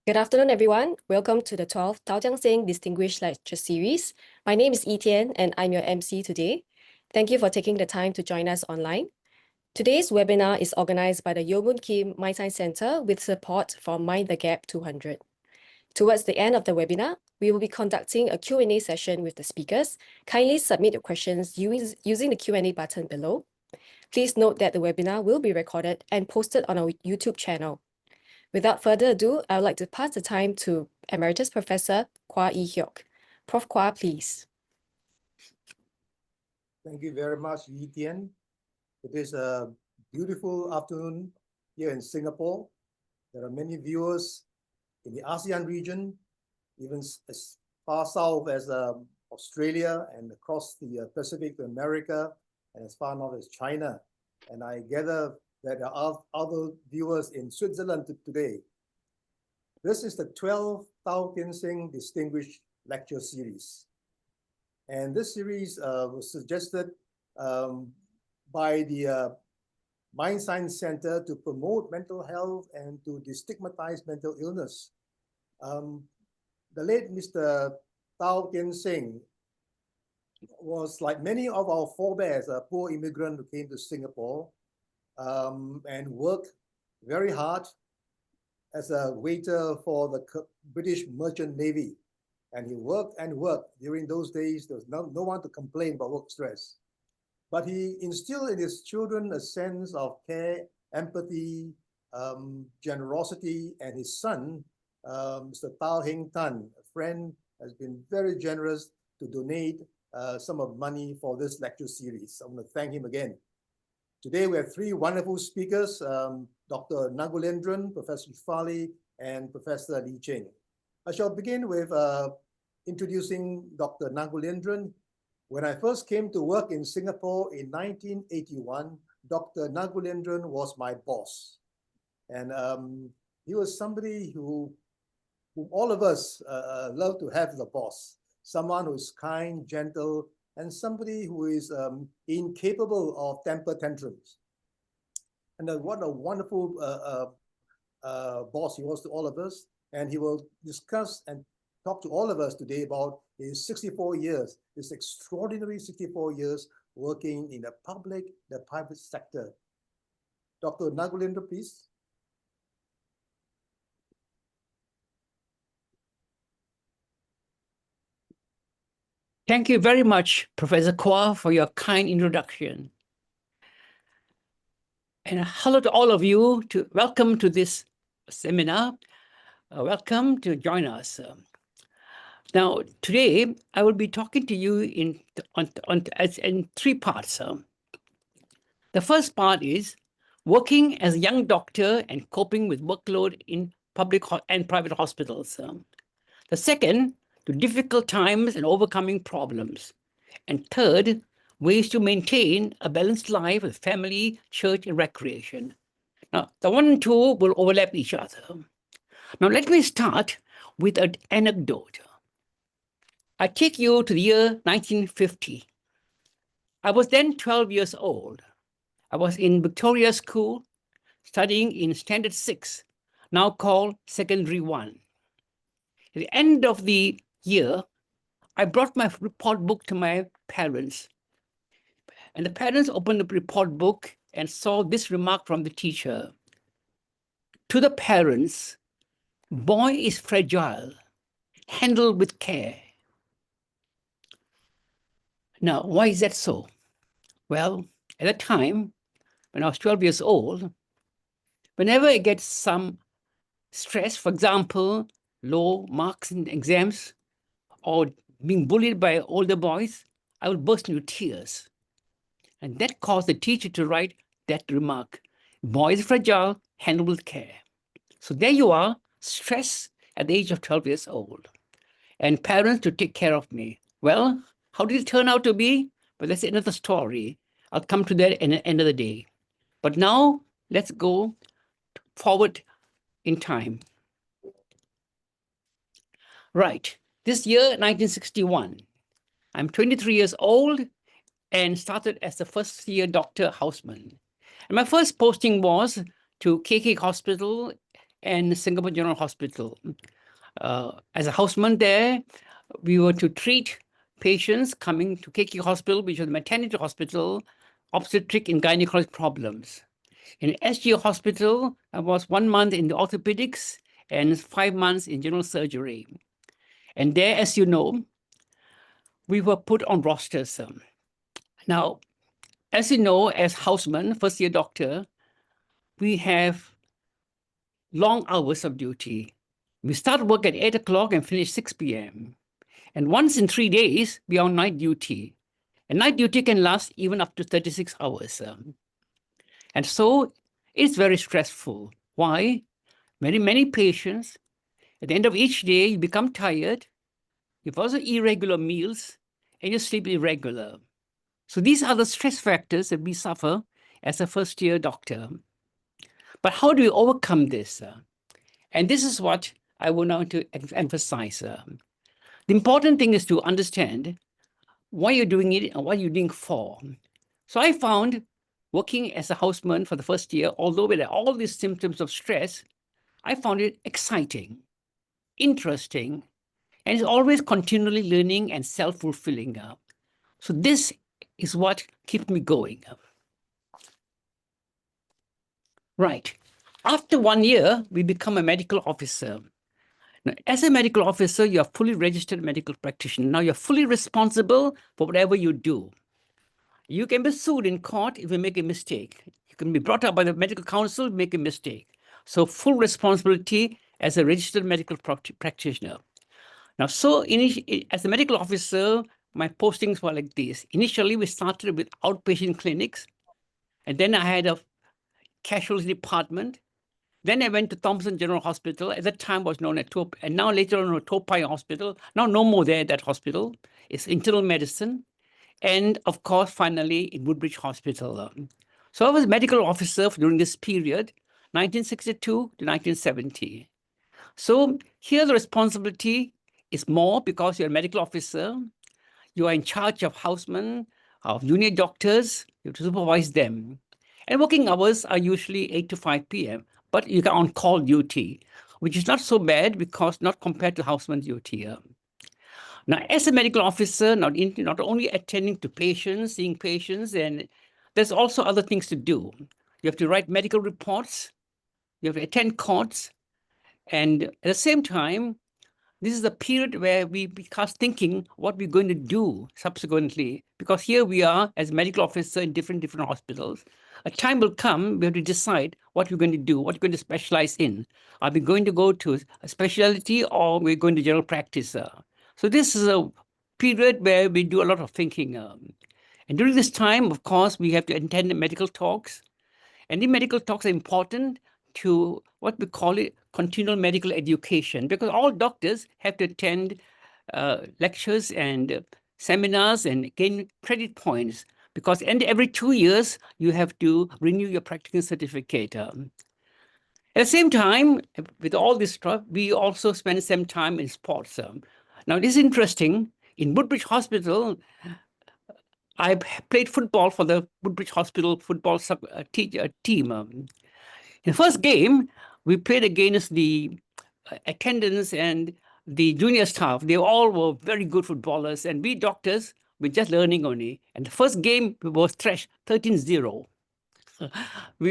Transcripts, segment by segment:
Good afternoon, everyone. Welcome to the 12th Tiang Seng Distinguished Lecture Series. My name is Tian, and I'm your MC today. Thank you for taking the time to join us online. Today's webinar is organized by the Yeo Boon Kim Mind Science Center with support from Mind the Gap 200. Towards the end of the webinar, we will be conducting a Q&A session with the speakers. Kindly submit your questions using the Q&A button below. Please note that the webinar will be recorded and posted on our YouTube channel. Without further ado, I would like to pass the time to Emeritus Professor Kwa Ee Hyok. Prof. Kwa, please. Thank you very much, Yi Tian. It is a beautiful afternoon here in Singapore. There are many viewers in the ASEAN region, even as far south as Australia and across the Pacific to America and as far north as China. And I gather that there are other viewers in Switzerland today. This is the 12th Tiang Seng Distinguished Lecture Series. And this series was suggested by the Mind Science Center to promote mental health and to destigmatize mental illness. The late Mr. Tiang Seng was, like many of our forebears, a poor immigrant who came to Singapore and worked very hard as a waiter for the British Merchant Navy. And he worked and worked. During those days, there was no one to complain about work stress. But he instilled in his children a sense of care, empathy, generosity, and his son, Mr. Tao Heng Tan, a friend, has been very generous to donate some of money for this lecture series. I want to thank him again. Today, we have three wonderful speakers, Dr. Nagulendran, Professor Shefaly, and Professor Lee Cheng. I shall begin with introducing Dr. Nagulendran. When I first came to work in Singapore in 1981, Dr. Nagulendran was my boss. And he was somebody whom all of us love to have as a boss. Someone who is kind, gentle, and somebody who is incapable of temper tantrums. And what a wonderful boss he was to all of us. And he will discuss and talk to all of us today about his 64 years, his extraordinary 64 years working in the public, the private sector. Dr. Nagulendran, please. Thank you very much, Professor Kwa, for your kind introduction. And hello to all of you. Welcome to this seminar. Welcome to join us. Now, today, I will be talking to you in three parts. The first part is working as a young doctor and coping with workload in public and private hospitals. The second, to difficult times and overcoming problems. And third, ways to maintain a balanced life with family, church, and recreation. Now, the one and two will overlap each other. Now, let me start with an anecdote. I take you to the year 1950. I was then 12 years old. I was in Victoria School, studying in Standard 6, now called Secondary 1. At the end of the year, I brought my report book to my parents. And the parents opened the report book and saw this remark from the teacher. To the parents, boy is fragile, handled with care. Now, why is that so? Well, at that time, when I was 12 years old, whenever I get some stress, for example, low marks in exams, or being bullied by older boys, I would burst into tears. And that caused the teacher to write that remark, boy is fragile, handled with care. So there you are, stress at the age of 12 years old. And parents to take care of me. Well, how did it turn out to be? But that's another story. I'll come to that at the end of the day. But now, let's go forward in time. Right, this year, 1961, I'm 23 years old and started as a first-year doctor houseman. And my first posting was to KK Hospital and Singapore General Hospital. As a houseman there, we were to treat patients coming to KK Hospital, which was a maternity hospital, obstetric and gynecologic problems. In SG Hospital, I was 1 month in the orthopedics and 5 months in general surgery. And there, as you know, we were put on rosters. Now, as you know, as houseman, first-year doctor, we have long hours of duty. We start work at 8 o'clock and finish 6 p.m. And once in 3 days, we are on night duty. And night duty can last even up to 36 hours. And so it's very stressful. Why? Many patients, at the end of each day, you become tired, you've also irregular meals, and you sleep irregular. So these are the stress factors that we suffer as a first-year doctor. But how do we overcome this? And this is what I would now to emphasize. The important thing is to understand why you're doing it and what you're doing for. So I found working as a houseman for the first year, although with all these symptoms of stress, I found it exciting, interesting, and it's always continually learning and self-fulfilling. So this is what keeps me going. Right. After 1 year, we become a medical officer. Now, as a medical officer, you're a fully registered medical practitioner. Now you're fully responsible for whatever you do. You can be sued in court if you make a mistake. You can be brought up by the medical council, make a mistake. So full responsibility as a registered medical practitioner. Now, so as a medical officer, my postings were like this. Initially, we started with outpatient clinics, and then I had a casualty department. Then I went to Thomson General Hospital. At that time was known as and now later on Topai Hospital. Now no more there at that hospital. It's internal medicine. And of course, finally, in Woodbridge Hospital. So I was medical officer during this period, 1962 to 1970. So here the responsibility is more because you're a medical officer. You are in charge of housemen, of junior doctors. You have to supervise them. And working hours are usually 8 to 5 p.m., but you get on call duty, which is not so bad because not compared to houseman duty. Now, as a medical officer, not only attending to patients, seeing patients, and there's also other things to do. You have to write medical reports, you have to attend courts, and at the same time, this is the period where we start thinking what we're going to do subsequently, because here we are as medical officer in different hospitals. A time will come, we have to decide what we're going to do, what we're going to specialize in. Are we going to go to a specialty or we're going to general practice? So this is a period where we do a lot of thinking. And during this time, of course, we have to attend medical talks. And the medical talks are important to what we call it continual medical education, because all doctors have to attend lectures and seminars and gain credit points, because every 2 years, you have to renew your practicing certificate. At the same time, with all this stuff, we also spend some time in sports. Now, this is interesting. In Woodbridge Hospital, I played football for the Woodbridge Hospital football team. In the first game, we played against the attendants and the junior staff. They all were very good footballers, and we doctors were just learning only. And the first game was thrashed 13-0.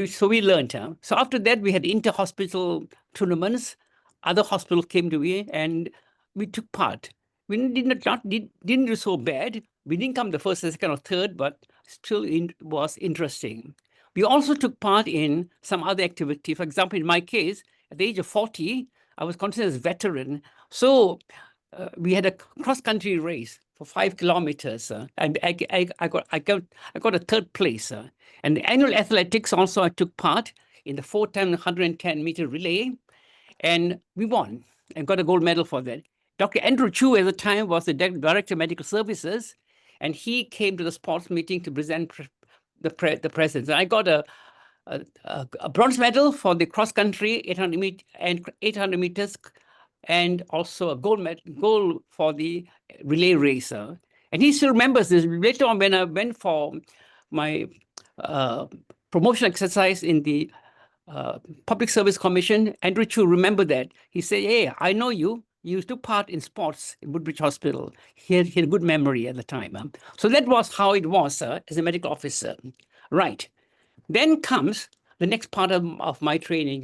So we learned. So after that, we had inter-hospital tournaments. Other hospitals came to me, and we took part. We didn't do so bad. We didn't come the first, second, or third, but still was interesting. We also took part in some other activity. For example, in my case, at the age of 40, I was considered as a veteran. So we had a cross-country race for 5 kilometers. And I got a third place. And the annual athletics also, I took part in the 4x 110-meter relay. And we won and got a gold medal for that. Dr. Andrew Chu at the time was the Director of Medical Services, and he came to the sports meeting to present the president. And I got a bronze medal for the cross-country 800 meters, and also a gold for the relay race. And he still remembers this. Later on, when I went for my promotional exercise in the Public Service Commission. Andrew Chu, remember that. He said, hey, I know you. You took part in sports in Woodbridge Hospital. He had a good memory at the time. So that was how it was as a medical officer. Right. Then comes the next part of my training.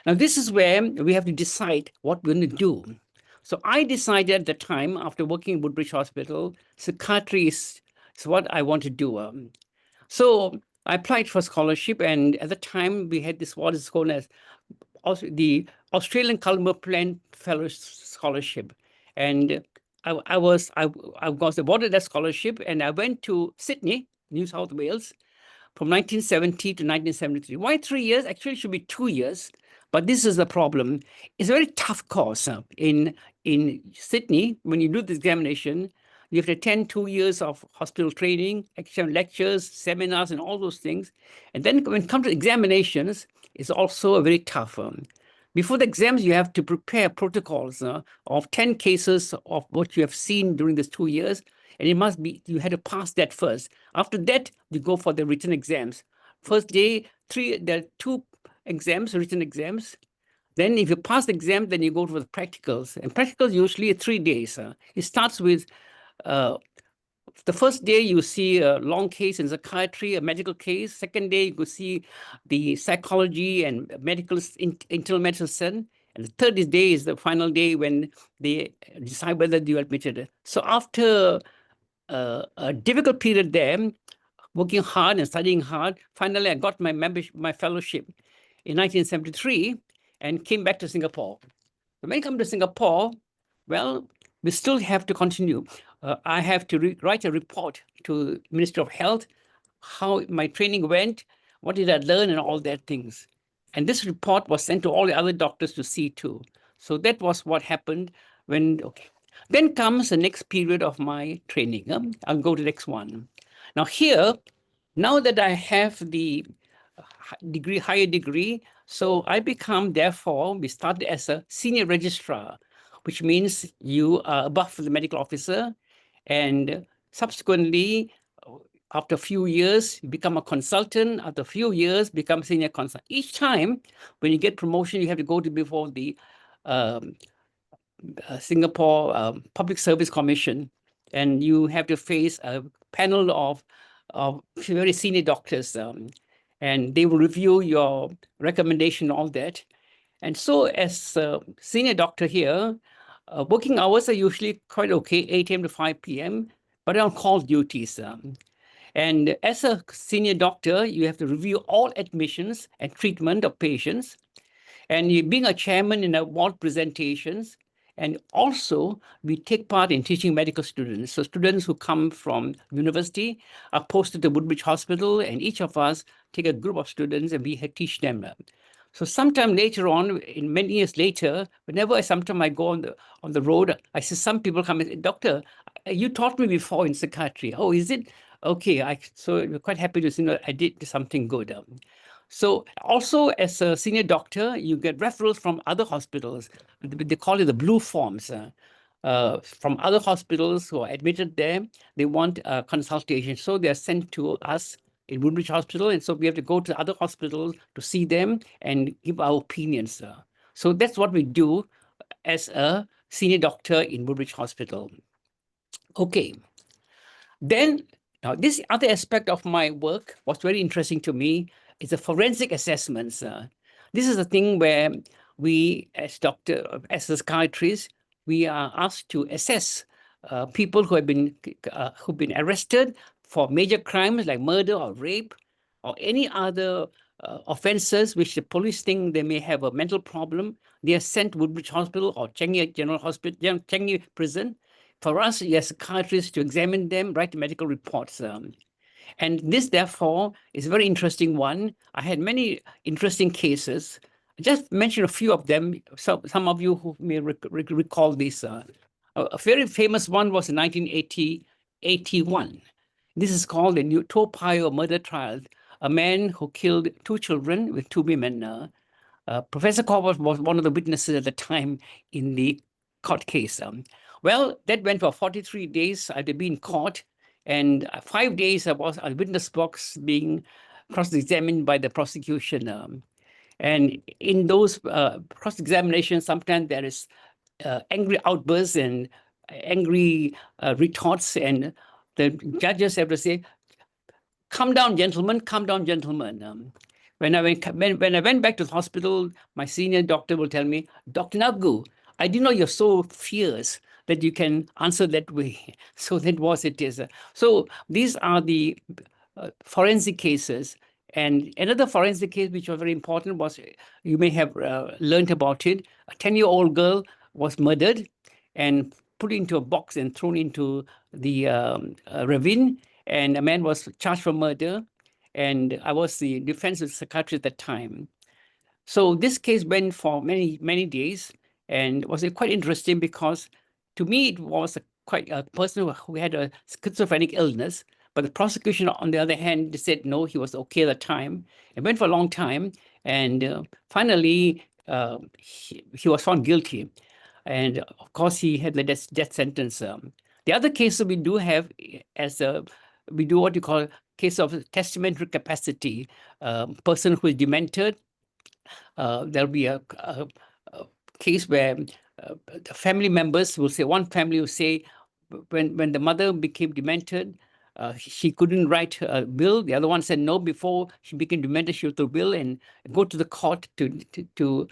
Now, this is where we have to decide what we're going to do. So I decided at the time, after working in Woodbridge Hospital, psychiatry is what I want to do. So I applied for scholarship, and at the time we had this what is called as the Australian Caliber Plan Fellow Scholarship, and I was awarded that scholarship, and I went to Sydney, New South Wales, from 1970 to 1973. Why 3 years? Actually, it should be 2 years. But this is the problem. It's a very tough course. In Sydney, when you do the examination, you have to attend 2 years of hospital training, exam lectures, seminars, and all those things. And then when it comes to examinations, it's also a very tough. Before the exams, you have to prepare protocols of 10 cases of what you have seen during these 2 years. And it must be, you had to pass that first. After that, you go for the written exams. First day, there are 2 exams, written exams. Then if you pass the exam, then you go for the practicals. And practicals usually 3 days. It starts with the first day you see a long case in psychiatry, a medical case. Second day, you could see the psychology and medical internal medicine. And the third day is the final day when they decide whether you are admitted. So after a difficult period there, working hard and studying hard, finally I got my fellowship in 1973 and came back to Singapore. So when I come to Singapore, well, we still have to continue. I have to write a report to Ministry of Health, how my training went, what did I learn, and all that things. And this report was sent to all the other doctors to see too. So that was what happened when, okay. Then comes the next period of my training. I'll go to the next one. Now here, now that I have the higher degree, so I become, therefore, we started as a senior registrar, which means you are above the medical officer, and subsequently, after a few years, you become a consultant. After a few years, become senior consultant. Each time, when you get promotion, you have to go to before the Singapore Public Service Commission, and you have to face a panel of very senior doctors, and they will review your recommendation, all that. And so as a senior doctor here, working hours are usually quite okay, 8 a.m. to 5 p.m., but on call duties. And as a senior doctor, you have to review all admissions and treatment of patients. And you being a chairman in award presentations, and also we take part in teaching medical students. So students who come from university are posted to Woodbridge Hospital, and each of us take a group of students and we teach them. So sometime later on, in many years later, whenever I go on the road, I see some people come and say, "Doctor, you taught me before in psychiatry." "Oh, is it? Okay." So we're quite happy to see I did something good. So also as a senior doctor, you get referrals from other hospitals. They call it the blue forms. From other hospitals who are admitted there, they want consultation. So they're sent to us in Woodbridge Hospital. And so we have to go to other hospitals to see them and give our opinions. So that's what we do as a senior doctor in Woodbridge Hospital. Okay. Then, now this other aspect of my work was very interesting to me. It's the forensic assessments. This is a thing where we, as psychiatrists, we are asked to assess people who have been who've been arrested for major crimes like murder or rape or any other offenses which the police think they may have a mental problem. They are sent to Woodbridge Hospital or Changi General Hospital, Changi Prison. For us, as psychiatrists, to examine them, write medical reports. And this, therefore, is a very interesting one. I had many interesting cases. I just mention a few of them. So some of you who may recall this. A very famous one was in 1981. This is called the New Toa Payoh murder trial. A man who killed 2 children with 2 women. Professor Corbett was one of the witnesses at the time in the court case. Well, that went for 43 days. I had to be in court. And 5 days I was on witness box being cross-examined by the prosecution. And in those cross-examinations, sometimes there is angry outbursts and angry retorts, and the judges have to say, "Calm down, gentlemen, calm down, gentlemen." When I went back to the hospital, my senior doctor will tell me, "Dr. Nagu, I didn't know you're so fierce that you can answer that way." So that was it is. So these are the forensic cases. And another forensic case which was very important was, you may have learned about it, a 10-year-old girl was murdered and put into a box and thrown into the ravine, and a man was charged for murder, and I was the defense psychiatrist at the time. So this case went for many, many days, and was quite interesting because to me it was quite a person who had a schizophrenic illness, but the prosecution, on the other hand, said no, he was okay at the time. It went for a long time, and finally he was found guilty. And of course, he had the death sentence. The other cases we do have, we do what you call case of testamentary capacity, person who is demented. There'll be a case where the family members will say, one family will say, when the mother became demented, she couldn't write a will. The other one said no, before she became demented, she wrote a will and go to the court to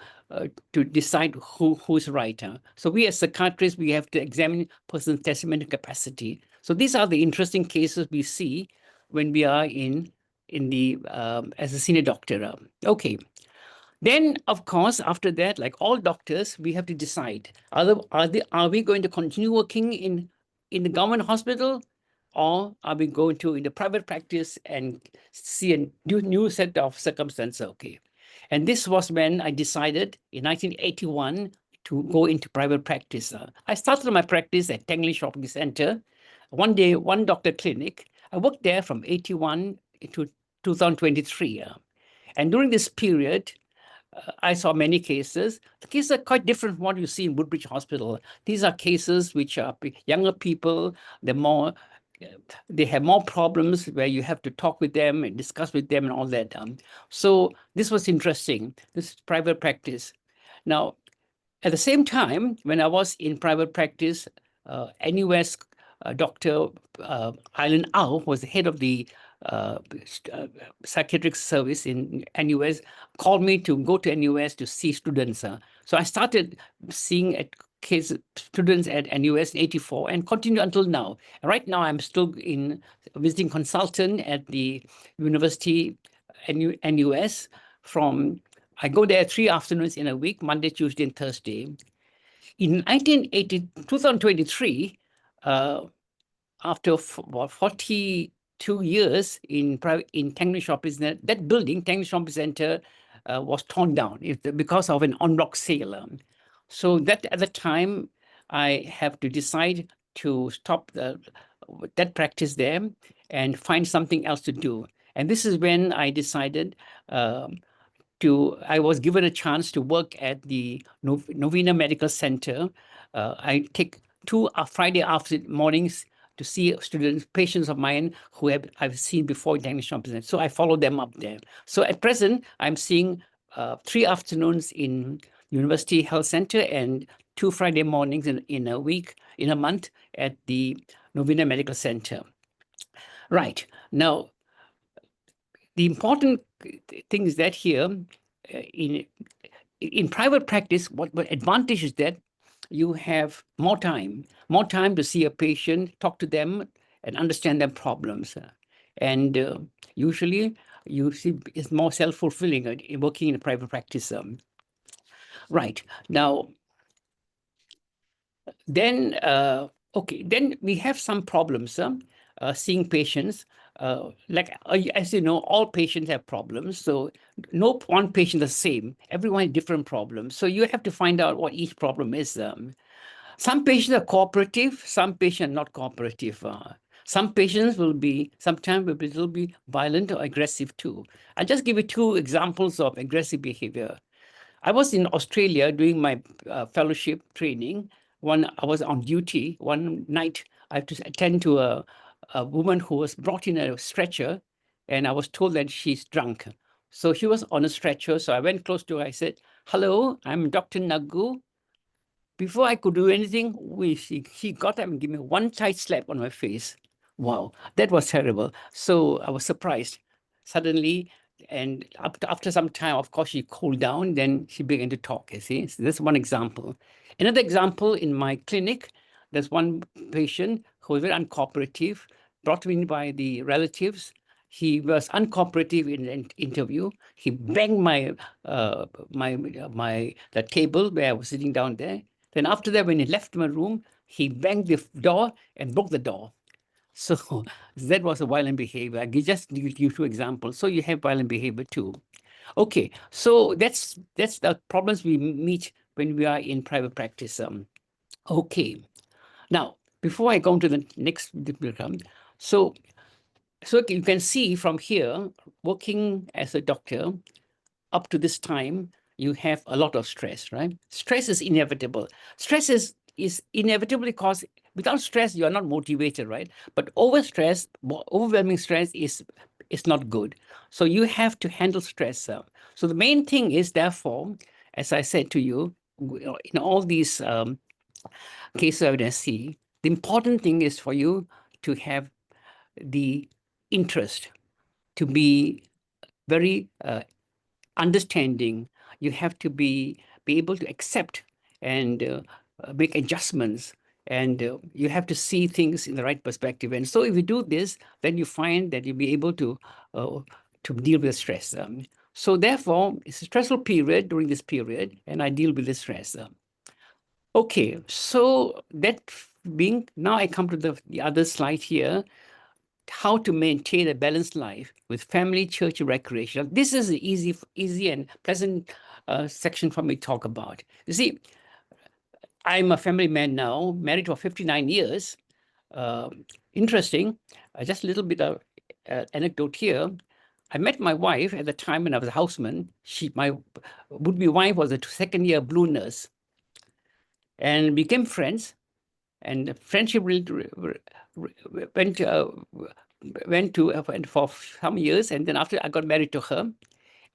decide who's right. So we as psychiatrists, we have to examine person's testamentary capacity. So these are the interesting cases we see when we are in the as a senior doctor. Okay. Then, of course, after that, like all doctors, we have to decide, are we going to continue working in the government hospital, or are we going to in the private practice and see a new set of circumstances? Okay. And this was when I decided in 1981 to go into private practice. I started my practice at Tangley Shopping Center, one doctor clinic. I worked there from 81 to 2023. And during this period, I saw many cases. The cases are quite different from what you see in Woodbridge Hospital. These are cases which are younger people. They have more problems where you have to talk with them and discuss with them and all that. So this was interesting, this private practice. Now, at the same time, when I was in private practice, NUS Dr. Island Au was the head of the psychiatric service in NUS, called me to go to NUS to see students. So I started seeing students at NUS in 84 and continue until now. Right now, I'm still in visiting consultant at the university NUS. I go there 3 afternoons in a week, Monday, Tuesday, and Thursday. In 2023, after 42 years in Tangley Shopping Center, that building, Tangley Shopping Center, was torn down because of an en bloc sale. So that at the time, I have to decide to stop that practice there and find something else to do. And this is when I decided I was given a chance to work at the Novena Medical Center. I take 2 Friday mornings to see students, patients of mine who I've seen before in Tangley Shopping Center. So I follow them up there. So at present, I'm seeing 3 afternoons in University Health Center and 2 Friday mornings in a month at the Novena Medical Center. Right. Now, the important thing is that here, in private practice, what advantage is that you have more time to see a patient, talk to them, and understand their problems. And usually, you see it's more self-fulfilling in working in a private practice. Right. Now, then, then we have some problems seeing patients. As you know, all patients have problems. So no one patient is the same. Everyone has different problems. So you have to find out what each problem is. Some patients are cooperative. Some patients are not cooperative. Some patients sometimes will be violent or aggressive too. I'll just give you 2 examples of aggressive behavior. I was in Australia doing my fellowship training. I was on duty. One night, I had to attend to a woman who was brought in a stretcher, and I was told that she's drunk. So she was on a stretcher. So I went close to her. I said, "Hello, I'm Dr. Nagu." Before I could do anything, she got up and gave me one tight slap on my face. Wow, that was terrible. So I was surprised suddenly. And after some time, of course, she cooled down. Then she began to talk, you see. So that's one example. Another example, in my clinic, there's one patient who was very uncooperative, brought in by the relatives. He was uncooperative in an interview. He banged the table where I was sitting down there. Then after that, when he left my room, he banged the door and broke the door. So that was a violent behavior. I just give you 2 examples. So you have violent behavior too. Okay, so that's the problems we meet when we are in private practice. Okay, now before I go to the next diagram, so you can see from here, working as a doctor, up to this time, you have a lot of stress, right? Stress is inevitable. Stress is inevitable because without stress, you are not motivated, right? But overwhelming stress is not good. So you have to handle stress. So the main thing is, therefore, as I said to you, in all these cases of NSC, the important thing is for you to have the interest, to be very understanding. You have to be able to accept and make adjustments, and you have to see things in the right perspective. And so if you do this, then you find that you'll be able to deal with stress. So therefore, it's a stressful period during this period, and I deal with the stress. Okay, so that being, now I come to the other slide here, how to maintain a balanced life with family, church, and recreation. This is an easy and pleasant section for me to talk about. You see, I'm a family man now, married for 59 years. Interesting, just a little bit of anecdote here. I met my wife at the time when I was a houseman. My would-be wife was a second-year blue nurse, and became friends. And the friendship went for some years, and then after I got married to her,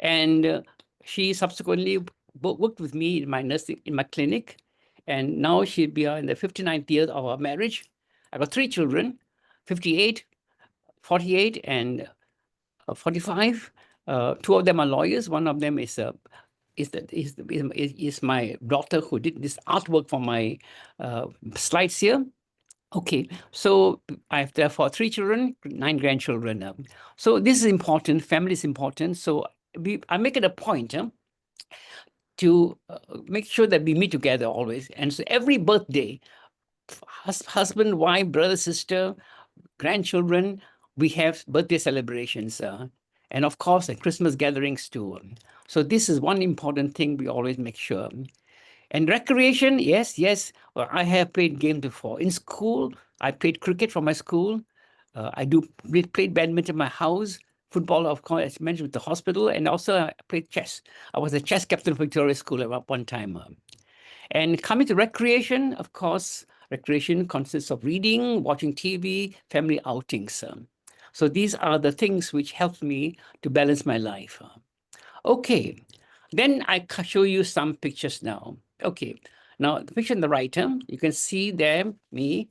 and she subsequently worked with me in my clinic, and now she'll be in the 59th year of our marriage. I got 3 children, 58, 48, and 45. 2 of them are lawyers. One of them is my daughter, who did this artwork for my slides here. Okay, so I have therefore 3 children, 9 grandchildren. So this is important. Family is important. So I make it a point to make sure that we meet together always. And so every birthday, husband, wife, brother, sister, grandchildren, we have birthday celebrations. And of course, the Christmas gatherings too. So this is one important thing we always make sure. And recreation, yes. Well, I have played games before. In school, I played cricket for my school. I played badminton in my house. Football, of course, as mentioned, with the hospital. And also I played chess. I was a chess captain for Victoria School at one time. And coming to recreation, of course, recreation consists of reading, watching TV, family outings. So these are the things which help me to balance my life. Okay, then I show you some pictures now. Okay, now the picture on the right, you can see there me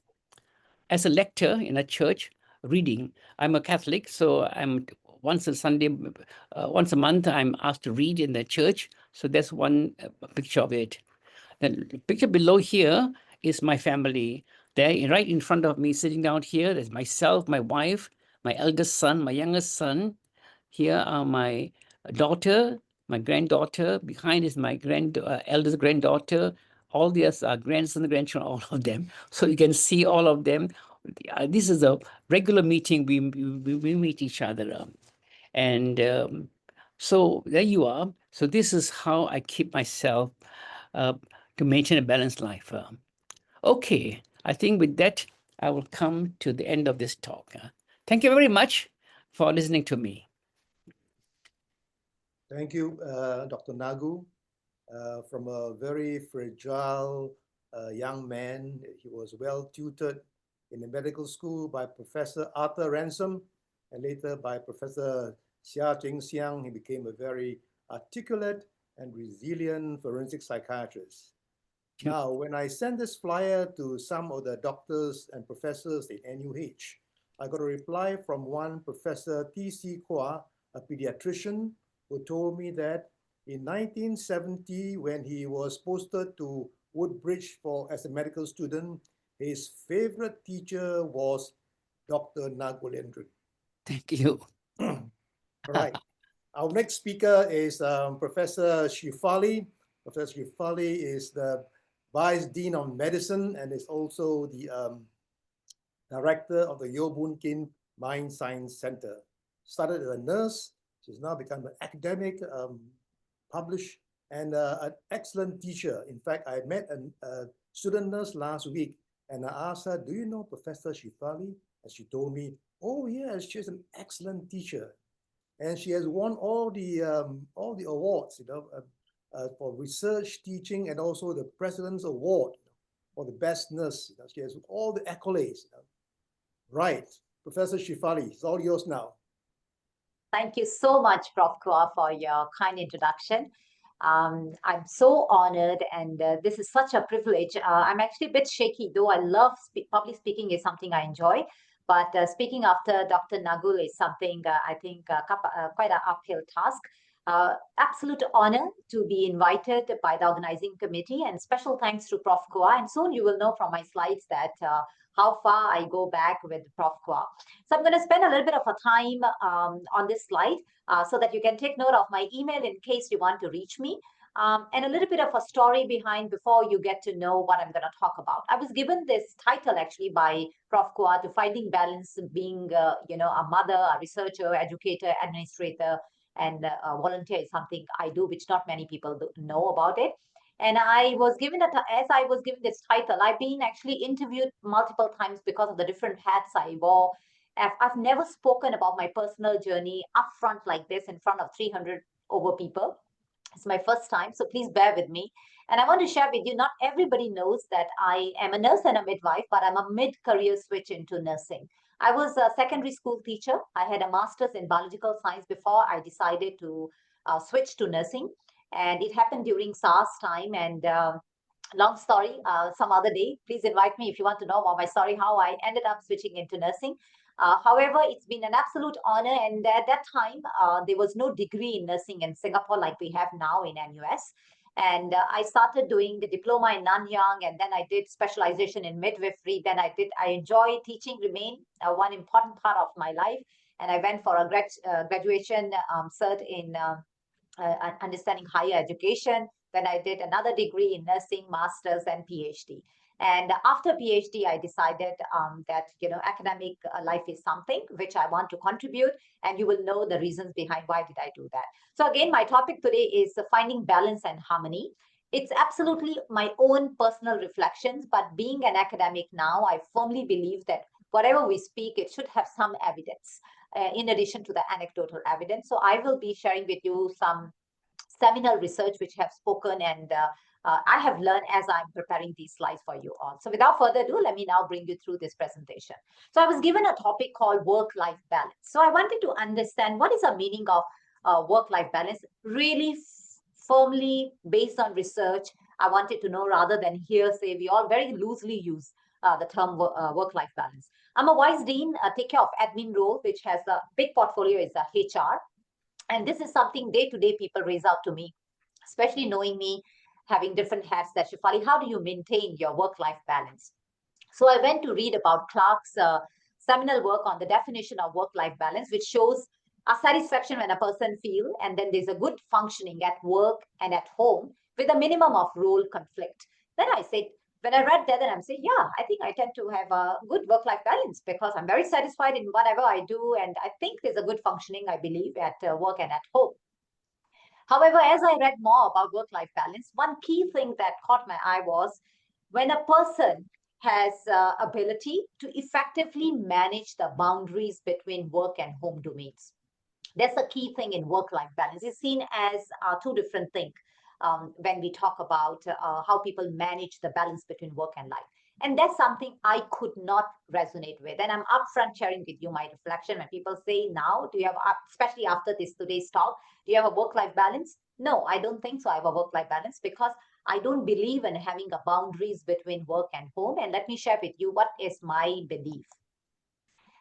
as a lector in a church reading. I'm a Catholic, so I'm once a month, I'm asked to read in the church. So that's one picture of it. Then the picture below here is my family. There, right in front of me, sitting down here, there's myself, my wife, my eldest son, my youngest son. Here are my daughter, my granddaughter. Behind is my eldest granddaughter. All the others are grandsons, grandchildren, all of them. So you can see all of them. This is a regular meeting. We meet each other. And so there you are. So this is how I keep myself to maintain a balanced life. Okay, I think with that, I will come to the end of this talk. Thank you very much for listening to me. Thank you, Dr. Nagu. From a very fragile young man, he was well tutored in the medical school by Professor Arthur Ransom and later by Professor Tiang Seng, he became a very articulate and resilient forensic psychiatrist. Now, when I sent this flyer to some of the doctors and professors in NUH, I got a reply from one Professor T.C. Kwa, a pediatrician, who told me that in 1970, when he was posted to Woodbridge as a medical student, his favorite teacher was Dr. Nagulendran. Thank you. All right. Our next speaker is Professor Shefaly. Professor Shefaly is the Vice Dean of Medicine and is also the director of the Yeo Boon Kin Mind Science Center. Started as a nurse, she's now become an academic, published, and an excellent teacher. In fact, I met a student nurse last week and I asked her, do you know Professor Shefaly? And she told me, oh yes, she's an excellent teacher. And she has won all the awards, for research, teaching, and also the President's Award for the best nurse. She has all the accolades. Right, Professor Shefaly, it's all yours now. Thank you so much, Prof. Kwa, for your kind introduction. I'm so honored, and this is such a privilege. I'm actually a bit shaky, though I love public speaking is something I enjoy. But speaking after Dr. Nagul is something I think quite an uphill task. Absolute honor to be invited by the organizing committee, and special thanks to Prof. Kwa. And soon you will know from my slides that how far I go back with Prof. Kwa. So I'm going to spend a little bit of a time on this slide so that you can take note of my email in case you want to reach me. And a little bit of a story behind before you get to know what I'm going to talk about. I was given this title actually by Prof. Kwa to Finding Balance, being a mother, a researcher, educator, administrator, and a volunteer is something I do, which not many people know about it. And I was given as I was given this title, I've been actually interviewed multiple times because of the different hats I wore. I've never spoken about my personal journey upfront like this in front of 300 over people. It's my first time, so please bear with me. And I want to share with you, not everybody knows that I am a nurse and a midwife, but I'm a mid-career switch into nursing. I was a secondary school teacher. I had a master's in biological science before I decided to switch to nursing. And it happened during SARS time. And long story, some other day, please invite me if you want to know about my story, how I ended up switching into nursing. However, it's been an absolute honor. And at that time, there was no degree in nursing in Singapore like we have now in NUS. And I started doing the diploma in Nanyang, and then I did specialization in midwifery. Then I enjoy teaching, remain one important part of my life. And I went for a graduation cert in understanding higher education. Then I did another degree in nursing, master's, and PhD. And after PhD, I decided that academic life is something which I want to contribute, and you will know the reasons behind why did I do that. So again, my topic today is finding balance and harmony. It's absolutely my own personal reflections, but being an academic now, I firmly believe that whatever we speak, it should have some evidence in addition to the anecdotal evidence. So I will be sharing with you some seminal research which have spoken and I have learned as I'm preparing these slides for you all. So without further ado, let me now bring you through this presentation. So I was given a topic called work-life balance. So I wanted to understand what is the meaning of work-life balance, really firmly based on research. I wanted to know rather than hearsay. We all very loosely use the term work-life balance. I'm a vice dean, take care of admin role, which has a big portfolio is HR. And this is something day-to-day people raise out to me, especially knowing me, having different hats that Shefaly, how do you maintain your work-life balance? So I went to read about Clark's seminal work on the definition of work-life balance, which shows a satisfaction when a person feels, and then there's a good functioning at work and at home with a minimum of role conflict. Then I said, when I read that, and I'm saying, yeah, I think I tend to have a good work-life balance because I'm very satisfied in whatever I do. And I think there's a good functioning, I believe, at work and at home. However, as I read more about work-life balance, one key thing that caught my eye was when a person has ability to effectively manage the boundaries between work and home domains. That's a key thing in work-life balance. It's seen as two different things when we talk about how people manage the balance between work and life. And that's something I could not resonate with. And I'm upfront sharing with you my reflection. When people say now, do you have, especially after today's talk, do you have a work-life balance? No, I don't think so. I have a work-life balance because I don't believe in having a boundaries between work and home. And let me share with you what is my belief.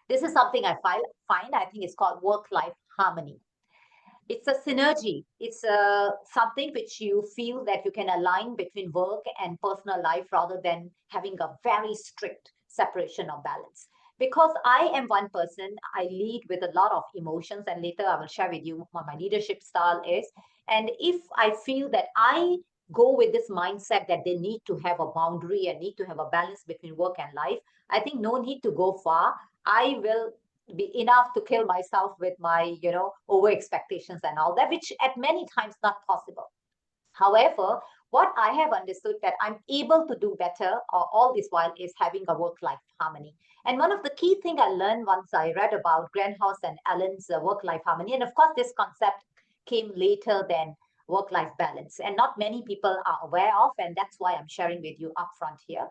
This is something I find, I think it's called work-life harmony. It's a synergy. It's something which you feel that you can align between work and personal life rather than having a very strict separation or balance. Because I am one person, I lead with a lot of emotions, and later I will share with you what my leadership style is. And if I feel that I go with this mindset that they need to have a boundary and need to have a balance between work and life, I think no need to go far. I will be enough to kill myself with my, over expectations and all that, which at many times not possible. However, what I have understood that I'm able to do better all this while is having a work-life harmony. And one of the key things I learned once I read about Greenhouse and Allen's work-life harmony, and of course this concept came later than work-life balance, and not many people are aware of, and that's why I'm sharing with you upfront here.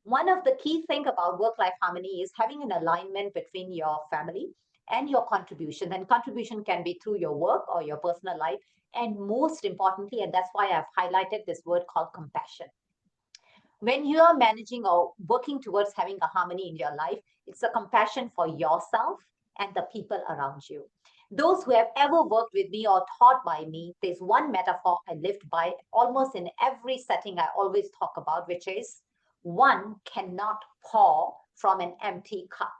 One of the key things about work-life harmony is having an alignment between your family and your contribution. And contribution can be through your work or your personal life. And most importantly, and that's why I've highlighted this word called compassion. When you are managing or working towards having a harmony in your life, it's a compassion for yourself and the people around you. Those who have ever worked with me or taught by me, there's one metaphor I lived by almost in every setting I always talk about, which is one cannot pour from an empty cup.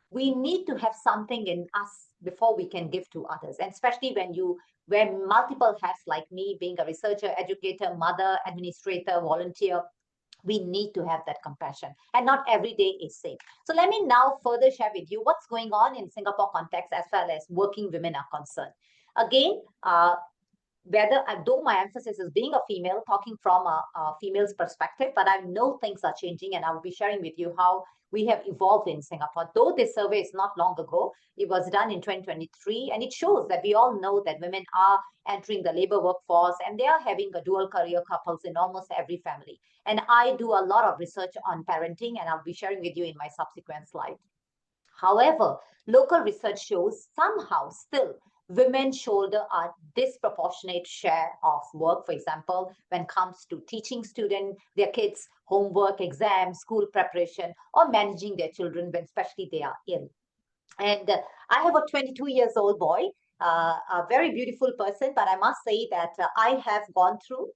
We need to have something in us before we can give to others. And especially when you wear multiple hats like me, being a researcher, educator, mother, administrator, volunteer, we need to have that compassion. And not every day is same. So let me now further share with you what's going on in Singapore context as far as working women are concerned. Again, though my emphasis is being a female, talking from a female's perspective, but I know things are changing, and I will be sharing with you how we have evolved in Singapore. Though this survey is not long ago, it was done in 2023, and it shows that we all know that women are entering the labor workforce and they are having a dual career couples in almost every family. And I do a lot of research on parenting, and I'll be sharing with you in my subsequent slide. However, local research shows somehow still women shoulder a disproportionate share of work, for example, when it comes to teaching students, their kids' homework, exams, school preparation, or managing their children when especially they are ill. And I have a 22 years old boy, a very beautiful person, but I must say that I have gone through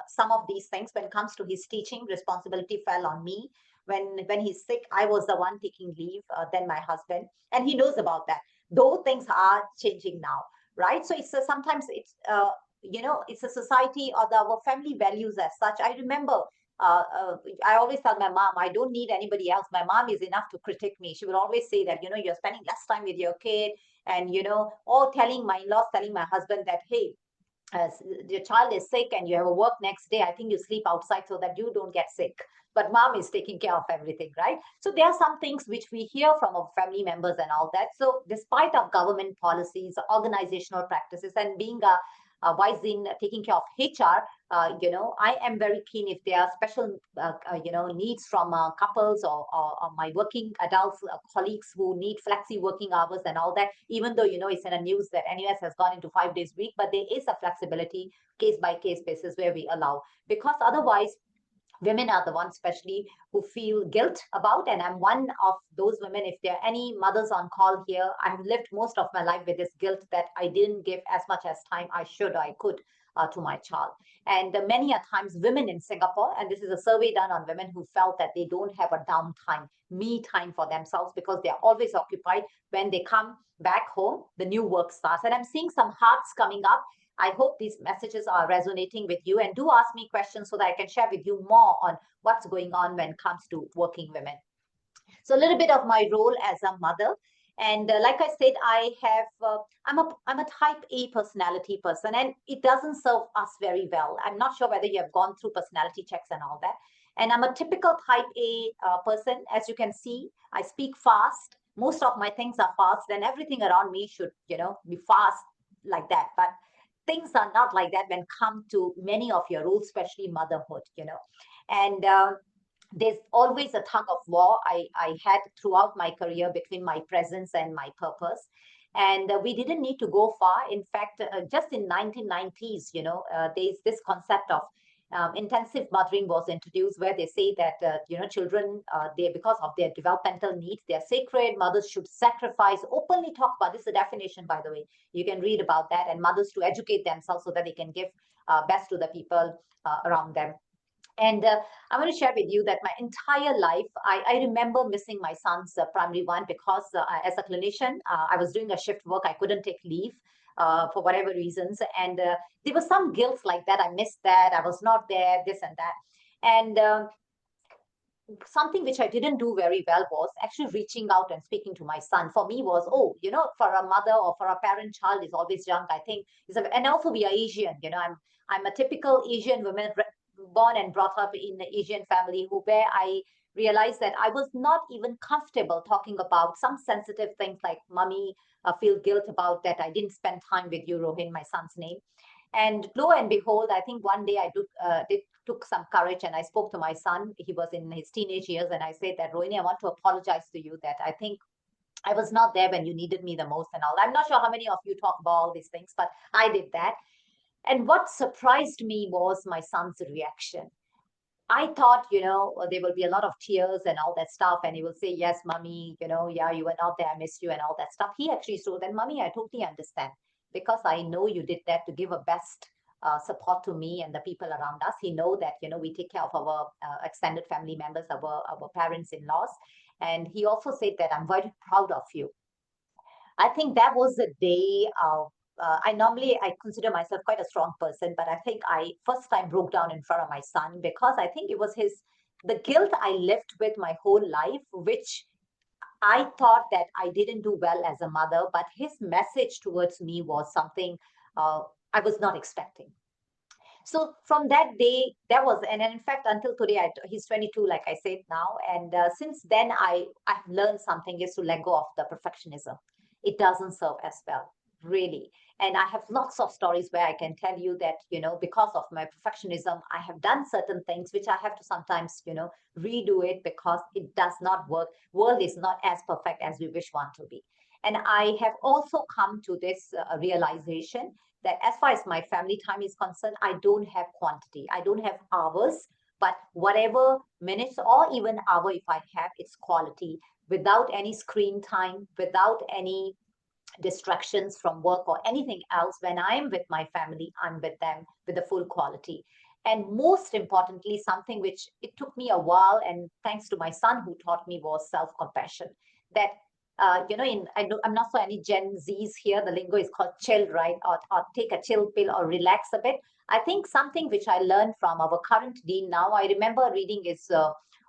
some of these things. When it comes to his teaching, responsibility fell on me. When he's sick, I was the one taking leave, then my husband, and he knows about that. Though things are changing now, right? So it's sometimes it's it's a society or our family values as such. I remember I always tell my mom, I don't need anybody else. My mom is enough to critique me. She will always say that, you're spending less time with your kid, and, or telling my in-laws, telling my husband that, hey, your child is sick and you have a work next day, I think you sleep outside so that you don't get sick. But mom is taking care of everything, right? So there are some things which we hear from our family members and all that. So despite of government policies, organizational practices, and being wise in taking care of HR, I am very keen if there are special, needs from couples or my working adults, colleagues who need flexi working hours and all that, even though, it's in the news that NUS has gone into 5 days a week, but there is a flexibility case by case basis where we allow, because otherwise women are the ones especially who feel guilt about, and I'm one of those women. If there are any mothers on call here, I've lived most of my life with this guilt that I didn't give as much as time I could to my child. And many a times women in Singapore, and this is a survey done on women who felt that they don't have a downtime, me time for themselves, because they're always occupied. When they come back home, the new work starts. And I'm seeing some hearts coming up. I hope these messages are resonating with you, and do ask me questions so that I can share with you more on what's going on when it comes to working women. So a little bit of my role as a mother. And like I said, I'm a type A personality person, and it doesn't serve us very well. I'm not sure whether you have gone through personality checks and all that. And I'm a typical type A person. As you can see, I speak fast. Most of my things are fast, and everything around me should, be fast like that. But things are not like that when come to many of your roles, especially motherhood, And there's always a tug of war I had throughout my career between my presence and my purpose. And we didn't need to go far. In fact, just in 1990s, there's this concept of intensive mothering was introduced, where they say that children, they, because of their developmental needs, they're sacred. Mothers should sacrifice, openly talk about this. Is a definition, by the way. You can read about that. And mothers to educate themselves so that they can give best to the people around them. And I'm going to share with you that my entire life, I remember missing my son's primary one, because as a clinician, I was doing a shift work. I couldn't take leave for whatever reasons. And there was some guilt like that. I missed that. I was not there, this and that. And something which I didn't do very well was actually reaching out and speaking to my son. For me was, for a mother or for a parent, child is always young, I think. And also we are Asian, I'm a typical Asian woman, born and brought up in an Asian family, where I realized that I was not even comfortable talking about some sensitive things like, mommy, feel guilt about that I didn't spend time with you, Rohin, my son's name. And lo and behold, I think one day I took some courage, and I spoke to my son. He was in his teenage years, and I said that, Rohini, I want to apologize to you that I think I was not there when you needed me the most and all. I'm not sure how many of you talk about all these things, but I did that. And what surprised me was my son's reaction. I thought, there will be a lot of tears and all that stuff. And he will say, yes, mommy, yeah, you were not there. I missed you and all that stuff. He actually told that, mommy, I totally understand, because I know you did that to give a best support to me and the people around us. He know that, we take care of our extended family members, our parents-in-laws. And he also said that, I'm very proud of you. I think that was the day I consider myself quite a strong person, but I think I first time broke down in front of my son, because I think it was the guilt I lived with my whole life, which I thought that I didn't do well as a mother, but his message towards me was something I was not expecting. So from that day, and in fact, until today, he's 22, like I said now. And since then, I've learned something, is to let go of the perfectionism. It doesn't serve as well, really. And I have lots of stories where I can tell you that, because of my perfectionism, I have done certain things which I have to sometimes, redo it, because it does not work. World is not as perfect as we wish one to be. And I have also come to this realization that as far as my family time is concerned, I don't have quantity. I don't have hours, but whatever minutes or even hour, if I have, it's quality, without any screen time, without any distractions from work or anything else. When I'm with my family, I'm with them with the full quality. And most importantly, something which it took me a while, and thanks to my son who taught me, was self-compassion. That I'm not sure any Gen Zs here, the lingo is called chill, right? Or take a chill pill or relax a bit. I think something which I learned from our current dean now, I remember reading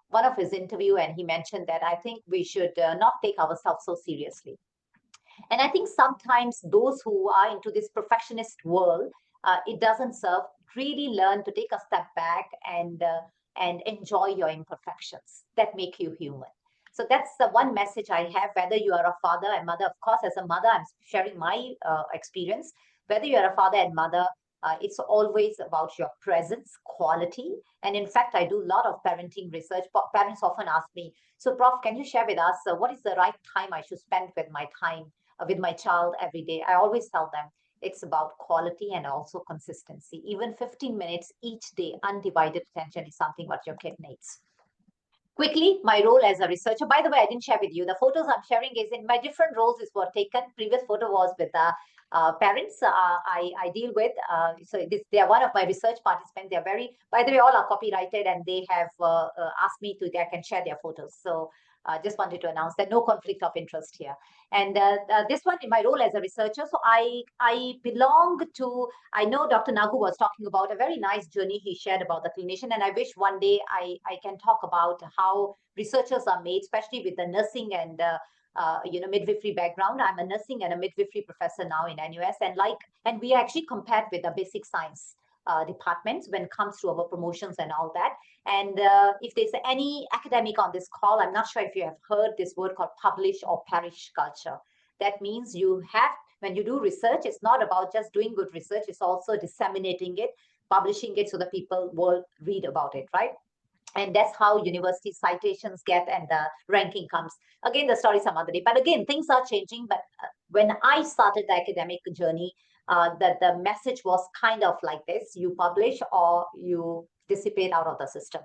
one of his interview, and he mentioned that I think we should not take ourselves so seriously. And I think sometimes those who are into this perfectionist world, it doesn't serve. Really learn to take a step back and enjoy your imperfections that make you human. So that's the one message I have, whether you are a father and mother. Of course, as a mother, I'm sharing my experience. Whether you are a father and mother, it's always about your presence, quality. And in fact, I do a lot of parenting research. Parents often ask me, so Prof, can you share with us what is the right time I should spend with my child every day? I always tell them it's about quality and also consistency. Even 15 minutes each day, undivided attention is something what your kid needs. Quickly, my role as a researcher. By the way, I didn't share with you. The photos I'm sharing is in my different roles were taken. Previous photo was with parents I deal with. So they are one of my research participants. They're by the way, all are copyrighted, and they have asked me they can share their photos. So just wanted to announce that no conflict of interest here. And this one, in my role as a researcher, so I belong to, I know Dr. Nagu was talking about a very nice journey he shared about the clinician, and I wish one day I can talk about how researchers are made, especially with the nursing and midwifery background. I'm a nursing and a midwifery professor now in NUS, and we actually compared with the basic science departments when it comes to our promotions and all that. And if there's any academic on this call, I'm not sure if you have heard this word called publish or perish culture. That means when you do research, it's not about just doing good research, it's also disseminating it, publishing it so that people will read about it, right? And that's how university citations get and the ranking comes. Again, the story some other day. But again, things are changing. But when I started the academic journey, the message was kind of like this: you publish or you dissipate out of the system.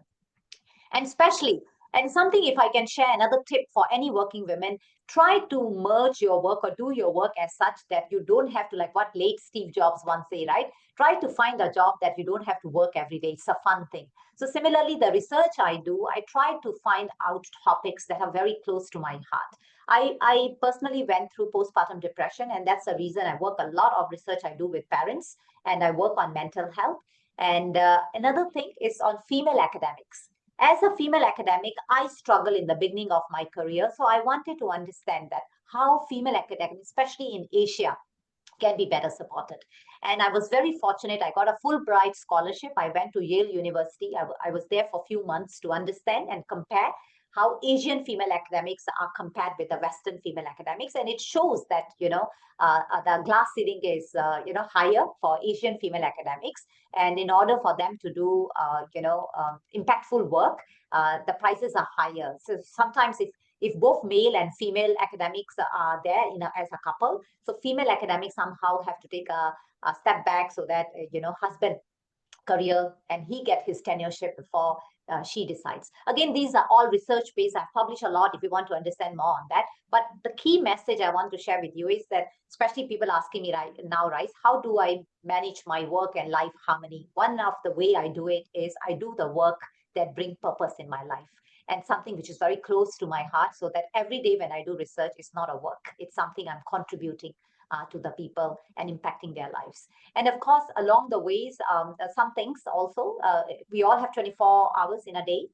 And especially, and something, if I can share another tip for any working women, try to merge your work or do your work as such that you don't have to, like what late Steve Jobs once say, right? Try to find a job that you don't have to work every day. It's a fun thing. So similarly, the research I do, I try to find out topics that are very close to my heart. I personally went through postpartum depression, and that's the reason I work a lot of research I do with parents, and I work on mental health. And another thing is on female academics. As a female academic, I struggle in the beginning of my career. So I wanted to understand that how female academics, especially in Asia, can be better supported. And I was very fortunate. I got a Fulbright scholarship. I went to Yale University. I was there for a few months to understand and compare how Asian female academics are compared with the Western female academics. And it shows that, the glass ceiling is, higher for Asian female academics. And in order for them to do, impactful work, the prices are higher. So sometimes if both male and female academics are there as a couple, so female academics somehow have to take a step back so that, husband career and he get his tenureship before she decides. Again, these are all research based. I've published a lot if you want to understand more on that. But the key message I want to share with you is that, especially people asking me right now, how do I manage my work and life harmony? One of the way I do it is I do the work that bring purpose in my life, and something which is very close to my heart, so that every day when I do research, it's not a work, it's something I'm contributing to the people and impacting their lives. And of course, along the ways, some things also, we all have 24 hours in a day.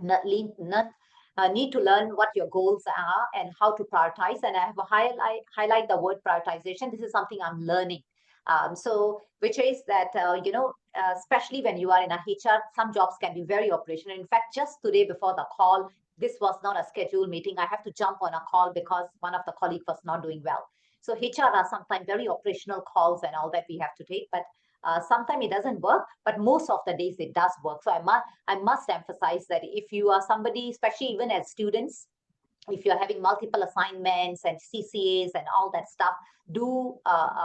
Need to learn what your goals are and how to prioritize. And I have a highlight the word prioritization. This is something I'm learning. Which is that, especially when you are in a HR, some jobs can be very operational. In fact, just today before the call, this was not a scheduled meeting. I have to jump on a call because one of the colleagues was not doing well. So HR are sometimes very operational calls and all that we have to take, but sometimes it doesn't work, but most of the days it does work. So I must emphasize that if you are somebody, especially even as students, if you're having multiple assignments and CCAs and all that stuff, do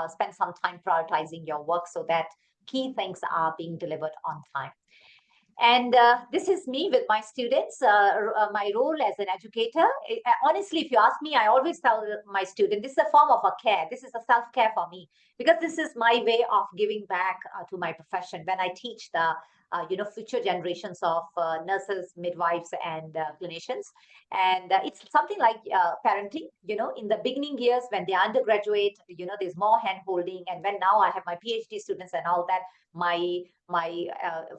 spend some time prioritizing your work so that key things are being delivered on time. And this is me with my students, my role as an educator. Honestly, if you ask me, I always tell my students, this is a form of a care. This is a self-care for me, because this is my way of giving back to my profession when I teach the future generations of nurses, midwives, and clinicians. And it's something like parenting. In the beginning years when they undergraduate, there's more hand holding. And when now I have my PhD students and all that, my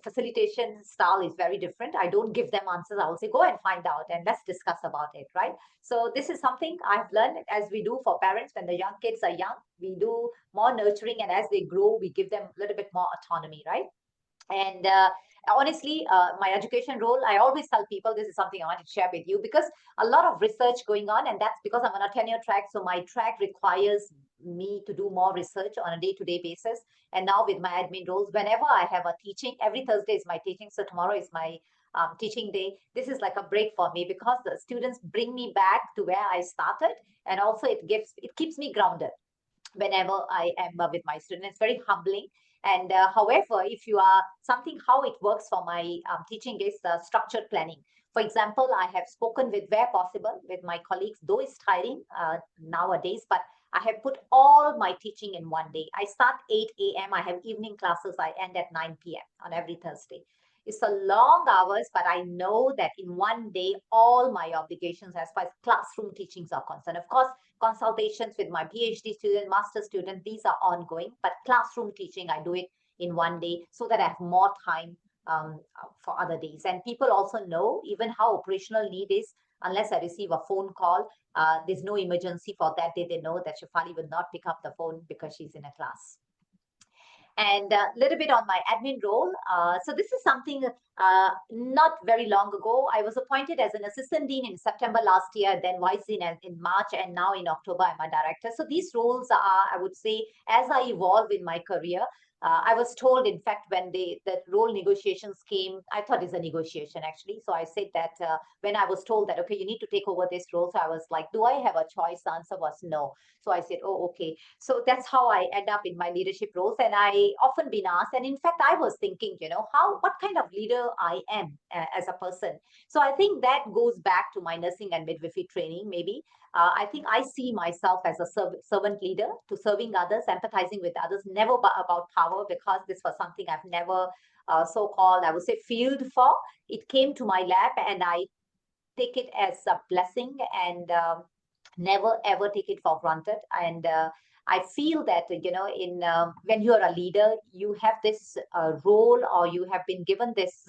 facilitation style is very different. I don't give them answers. I will say, go and find out and let's discuss about it, right? So this is something I've learned, as we do for parents. When the young kids are young, we do more nurturing, and as they grow, we give them a little bit more autonomy, right? And honestly, my education role, I always tell people, this is something I want to share with you, because a lot of research going on, and that's because I'm on a tenure track. So my track requires me to do more research on a day-to-day basis. And now with my admin roles, whenever I have a teaching, every Thursday is my teaching. So tomorrow is my teaching day. This is like a break for me, because the students bring me back to where I started. And also it keeps me grounded whenever I am with my students. It's very humbling. And however, if you are how it works for my teaching is structured planning. For example, I have spoken with, where possible, with my colleagues, though it's tiring nowadays, but I have put all my teaching in one day. I start 8 a.m. I have evening classes. I end at 9 p.m. on every Thursday. It's a long hours, but I know that in one day, all my obligations as far as classroom teachings are concerned. Of course, consultations with my PhD student, master student, these are ongoing, but classroom teaching, I do it in one day so that I have more time for other days. And people also know even how operational need is. Unless I receive a phone call, there's no emergency for that day. They know that Shefaly will not pick up the phone because she's in a class. And a little bit on my admin role. So this is something Not very long ago, I was appointed as an assistant dean in September last year, then vice dean in March, and now in October, I'm a director. So these roles are, I would say, as I evolve in my career, I was told, in fact, when the role negotiations came, I thought it's a negotiation actually. So I said that when I was told that, okay, you need to take over this role. So I was like, do I have a choice? The answer was no. So I said, oh, okay. So that's how I end up in my leadership roles. And I often been asked, and in fact, I was thinking, what kind of leader I am as a person. So I think that goes back to my nursing and midwifery training, maybe. I think I see myself as a servant leader, to serving others, empathizing with others, never about power, because this was something I've never so-called, I would say, field for. It came to my lap, and I take it as a blessing, and never ever take it for granted. And I feel that, in when you are a leader, you have this role, or you have been given this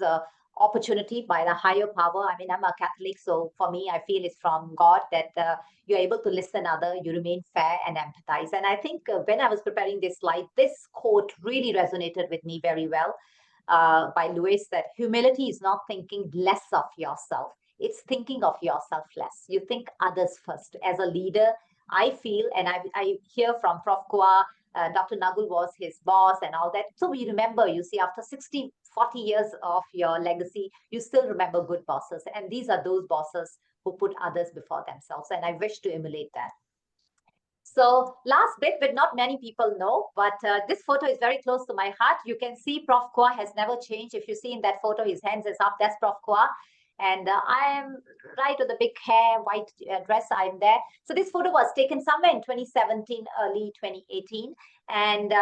opportunity by the higher power. I mean, I'm a Catholic, so for me, I feel it's from God that you're able to listen other, you remain fair and empathize. And I think when I was preparing this slide, this quote really resonated with me very well, by Lewis, that humility is not thinking less of yourself. It's thinking of yourself less. You think others first. As a leader, I feel, and I hear from Prof. Kua, Dr. Nagul was his boss and all that. So we remember, you see, after 60, 40 years of your legacy, you still remember good bosses. And these are those bosses who put others before themselves. And I wish to emulate that. So last bit, but not many people know, but this photo is very close to my heart. You can see Prof. Kua has never changed. If you see in that photo, his hands is up, that's Prof. Kua. And I am right with the big hair, white dress, I'm there. So this photo was taken somewhere in 2017, early 2018. And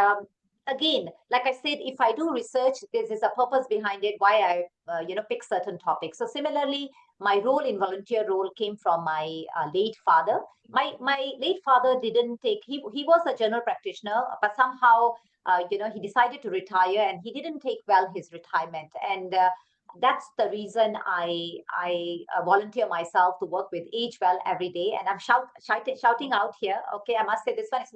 again, like I said, if I do research, this is a purpose behind it, why I, pick certain topics. So similarly, my role in volunteer role came from my late father. My late father didn't take, he was a general practitioner, but somehow, he decided to retire, and he didn't take well his retirement. And that's the reason I volunteer myself to work with Age Well every day. And I'm shouting out here. Okay, I must say this one is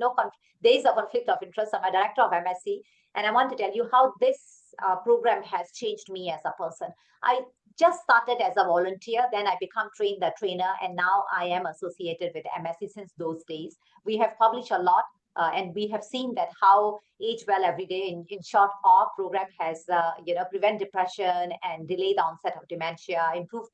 there is a conflict of interest. I'm a director of MSc, and I want to tell you how this program has changed me as a person. I just started as a volunteer, then I become trained a trainer, and now I am associated with MSc since those days. We have published a lot. And we have seen that how Age Well Every Day, in short, our program has, prevent depression and delay the onset of dementia, improve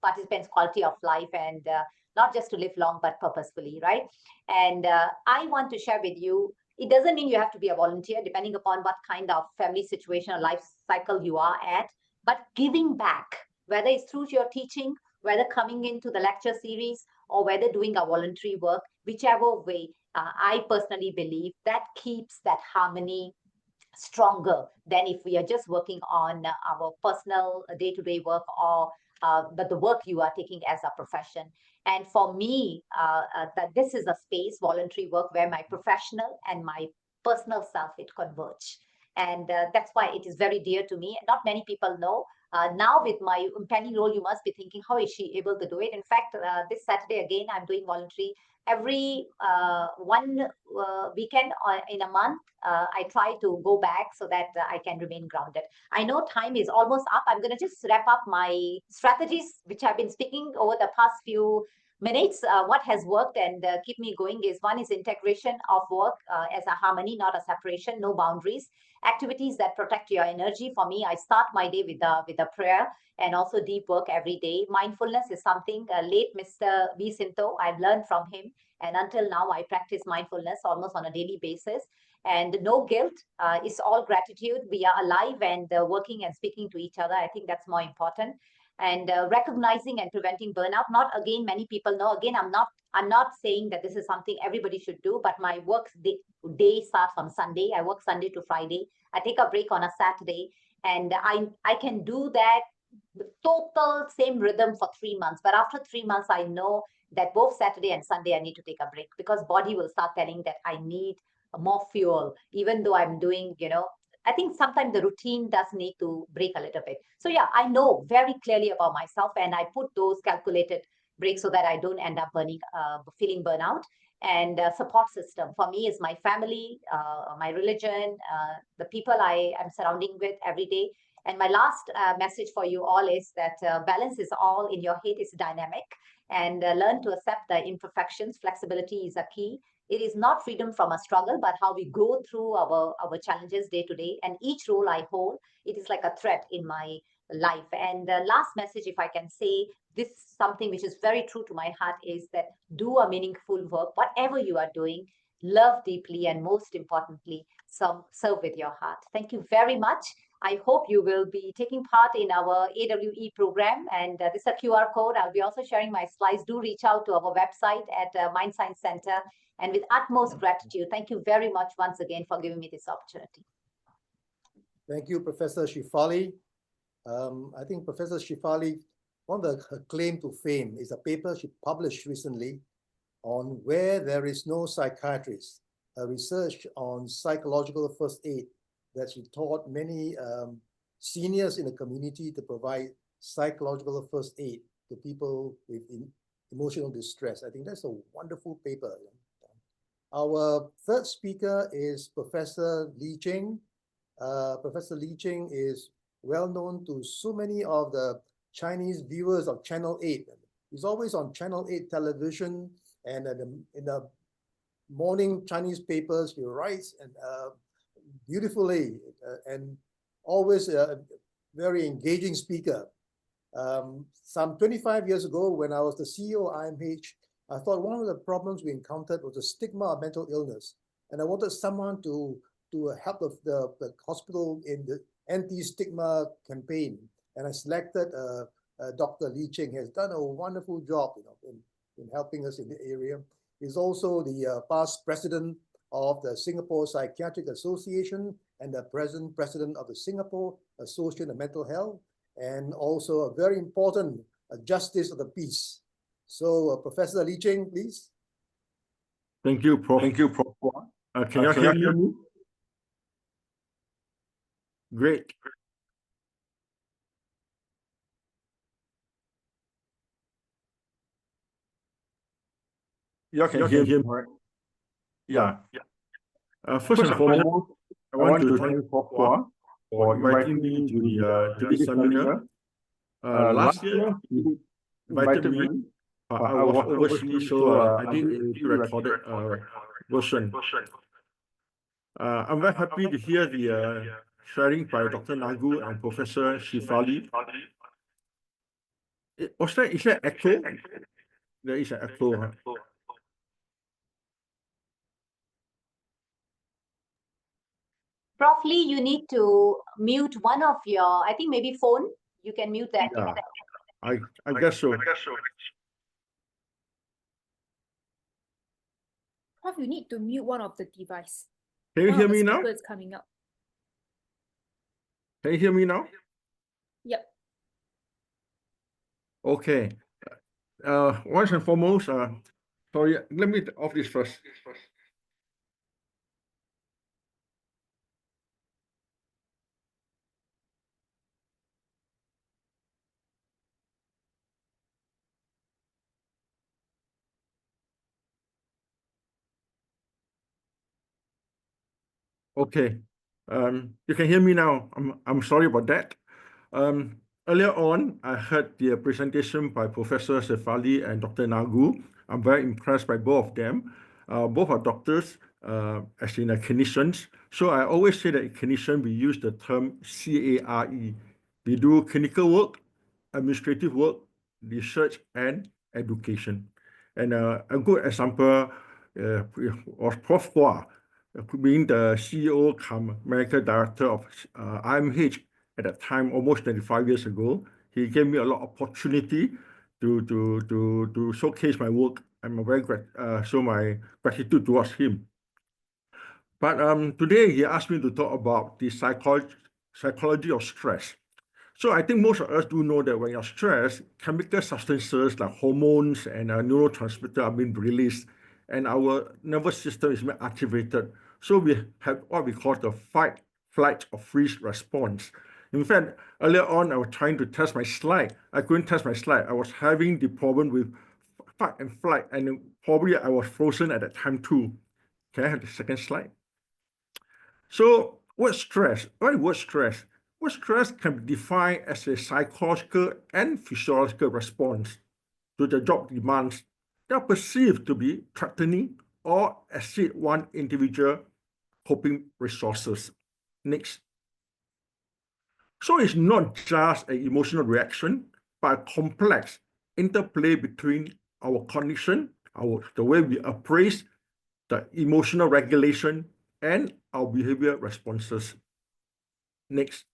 participants' quality of life, and not just to live long, but purposefully, right? And I want to share with you, it doesn't mean you have to be a volunteer, depending upon what kind of family situation or life cycle you are at, but giving back, whether it's through your teaching, whether coming into the lecture series, or whether doing a voluntary work, whichever way, I personally believe that keeps that harmony stronger than if we are just working on our personal day-to-day work, or the work you are taking as a profession. And for me, that this is a space, voluntary work, where my professional and my personal self, it converge. And that's why it is very dear to me. Not many people know. Now with my impending role, you must be thinking, how is she able to do it? In fact, this Saturday, again, I'm doing voluntary. Every one weekend in a month, I try to go back so that I can remain grounded. I know time is almost up. I'm going to just wrap up my strategies, which I've been speaking over the past few minutes. What has worked and keep me going is, one is integration of work as a harmony, not a separation, no boundaries. Activities that protect your energy. For me, I start my day with a prayer, and also deep work every day. Mindfulness is something late Mr. V. Sinto, I've learned from him. And until now, I practice mindfulness almost on a daily basis. And no guilt, it's all gratitude. We are alive and working and speaking to each other. I think that's more important. And recognizing and preventing burnout. Not, again, many people know. Again, I'm not saying that this is something everybody should do, but my work day starts on Sunday. I work Sunday to Friday. I take a break on a Saturday, and I can do that the total same rhythm for 3 months. But after 3 months, I know that both Saturday and Sunday I need to take a break, because body will start telling that I need more fuel, even though I'm doing, I think sometimes the routine does need to break a little bit. So yeah, I know very clearly about myself, and I put those calculated breaks so that I don't end up feeling burnout. And support system for me is my family, my religion, the people I am surrounding with every day. And my last message for you all is that balance is all in your head, is dynamic, and learn to accept the imperfections. Flexibility is a key. It is not freedom from a struggle, but how we go through our challenges day to day. And each role I hold, it is like a thread in my life. And the last message, if I can say, this is something which is very true to my heart, is that do a meaningful work, whatever you are doing, love deeply, and most importantly, serve with your heart. Thank you very much. I hope you will be taking part in our AWE program, and this is a QR code. I'll be also sharing my slides. Do reach out to our website at Mind Science Center, and with utmost gratitude, thank you very much once again for giving me this opportunity. Thank you, Professor Shefaly. I think Professor Shefaly, one of her claim to fame is a paper she published recently on where there is no psychiatrist, a research on psychological first aid that she taught many seniors in the community to provide psychological first aid to people with emotional distress. I think that's a wonderful paper. Our third speaker is Professor Lee Cheng. Professor Lee Cheng is well known to so many of the Chinese viewers of Channel 8. He's always on Channel 8 television, and in the morning Chinese papers, he writes and beautifully and always a very engaging speaker. Some 25 years ago, when I was the CEO of IMH, I thought one of the problems we encountered was the stigma of mental illness. And I wanted someone to help the hospital in the anti-stigma campaign. And I selected Dr. Lee Cheng. He has done a wonderful job in helping us in the area. He's also the past president of the Singapore Psychiatric Association and the present president of the Singapore Association of Mental Health, and also a very important justice of the peace. So Professor Lee Cheng, please. Thank you, Prof. Can you hear me? Great. You can hear me, right? Yeah. First and foremost, I want to thank Prof. Hua for inviting me to this seminar. Last year, he invited me. I was overseas, so I did a pre-recorded version. I'm very happy to hear the sharing by Dr. Nagu and Professor Shefaly. Is there echo? There is an echo. Huh? Prof. Lee, you need to mute one of your, I think maybe phone. You can mute that. Yeah, I guess so. Prof, you need to mute one of the device. Can you hear me now? It's coming up. Can you hear me now? Yep. Okay. Once and foremost, sorry, let me off this first. Okay. You can hear me now. I'm sorry about that. Earlier on, I heard the presentation by Professor Shefaly and Dr. Nagu. I'm very impressed by both of them. Both are doctors, as in clinicians. So I always say that in clinician, we use the term CARE. We do clinical work, administrative work, research, and education. And a good example was Prof. Hua, being the CEO cum medical director of IMH at that time, almost 25 years ago. He gave me a lot of opportunity to showcase my work. I'm very show my gratitude towards him. But today he asked me to talk about the psychology of stress. So I think most of us do know that when you're stressed, chemical substances like hormones and neurotransmitters are being released, and our nervous system is being activated. So we have what we call the fight, flight, or freeze response. In fact, earlier on, I was trying to test my slide. I couldn't test my slide. I was having the problem with fight and flight, and probably I was frozen at that time too. Can I have the second slide? So, what's stress? What is stress? Work stress can be defined as a psychological and physiological response to the job demands that are perceived to be threatening or exceed one individual coping resources. Next. So it's not just an emotional reaction, but a complex interplay between our cognition, the way we appraise the emotional regulation, and our behavior responses. Next.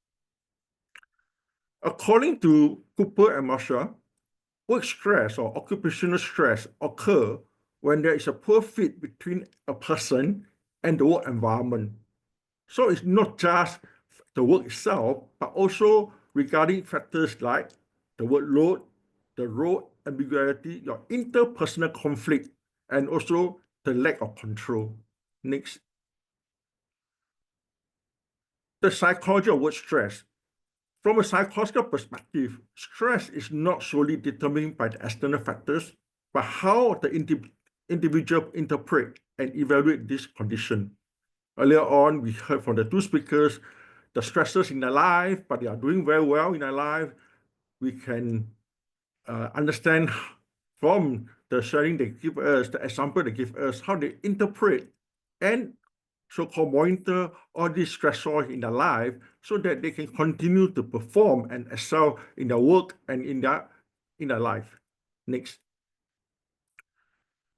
According to Cooper and Marshall, work stress or occupational stress occur when there is a poor fit between a person and the work environment. So it's not just the work itself, but also regarding factors like the workload, the role ambiguity, your interpersonal conflict, and also the lack of control. Next. The psychology of work stress. From a psychological perspective, stress is not solely determined by the external factors, but how the individual interpret and evaluate this condition. Earlier on, we heard from the two speakers, the stresses in their life, but they are doing very well in their life. We can understand from the sharing they give us, the example they give us, how they interpret and so-called monitor all these stressors in their life so that they can continue to perform and excel in their work and in their life. Next.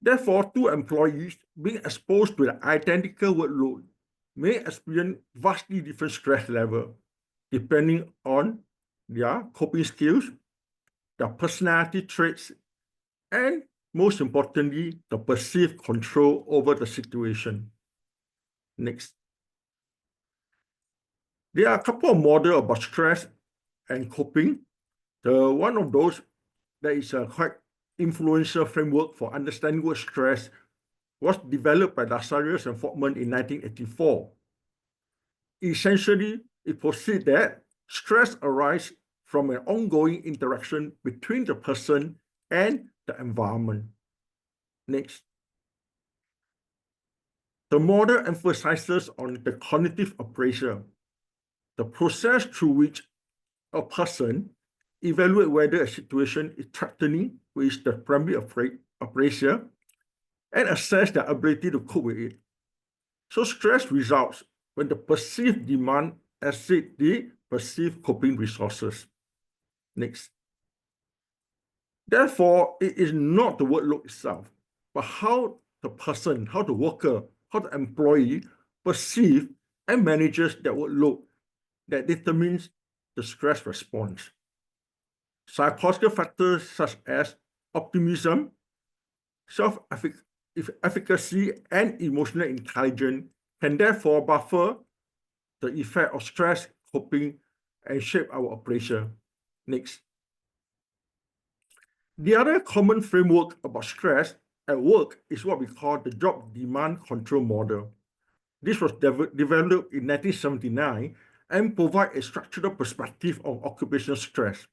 Therefore, two employees being exposed to the identical workload may experience vastly different stress level depending on their coping skills, their personality traits, and most importantly, the perceived control over the situation. Next. There are a couple of models about stress and coping. One of those that is a quite influential framework for understanding work stress was developed by Lazarus and Fortman in 1984. Essentially, it posits that stress arises from an ongoing interaction between the person and the environment. Next. The model emphasizes on the cognitive appraisal, the process through which a person evaluates whether a situation is threatening, which is the primary appraisal, and assess their ability to cope with it. So stress results when the perceived demand exceeds the perceived coping resources. Next. Therefore, it is not the workload itself, but how the person, how the worker, how the employee perceives and manages their workload that determines the stress response. Psychological factors such as optimism, self-efficacy, and emotional intelligence can therefore buffer the effect of stress coping and shape our operation. Next. The other common framework about stress at work is what we call the job demand control model. This was developed in 1979 and provides a structural perspective of occupational stress.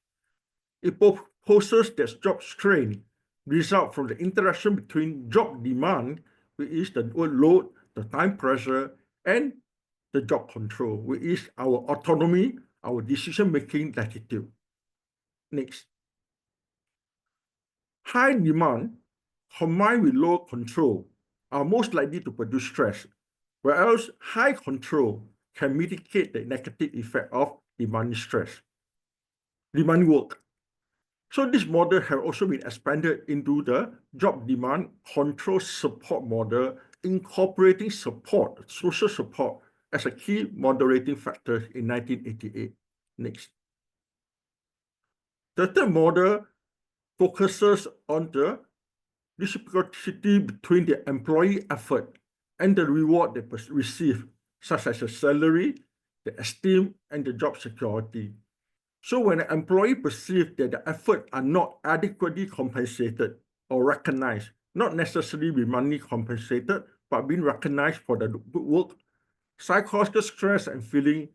It proposes that job strain results from the interaction between job demand, which is the workload, the time pressure, and the job control, which is our autonomy, our decision-making latitude. Next. High demand combined with low control are most likely to produce stress, whereas high control can mitigate the negative effect of demanding work. So this model has also been expanded into the job demand control support model, incorporating support, social support, as a key moderating factor in 1988. Next. The third model focuses on the reciprocity between the employee effort and the reward they receive, such as the salary, the esteem, and the job security. So when an employee perceives that the effort are not adequately compensated or recognized, not necessarily be money compensated, but being recognized for the good work, psychological stress and feeling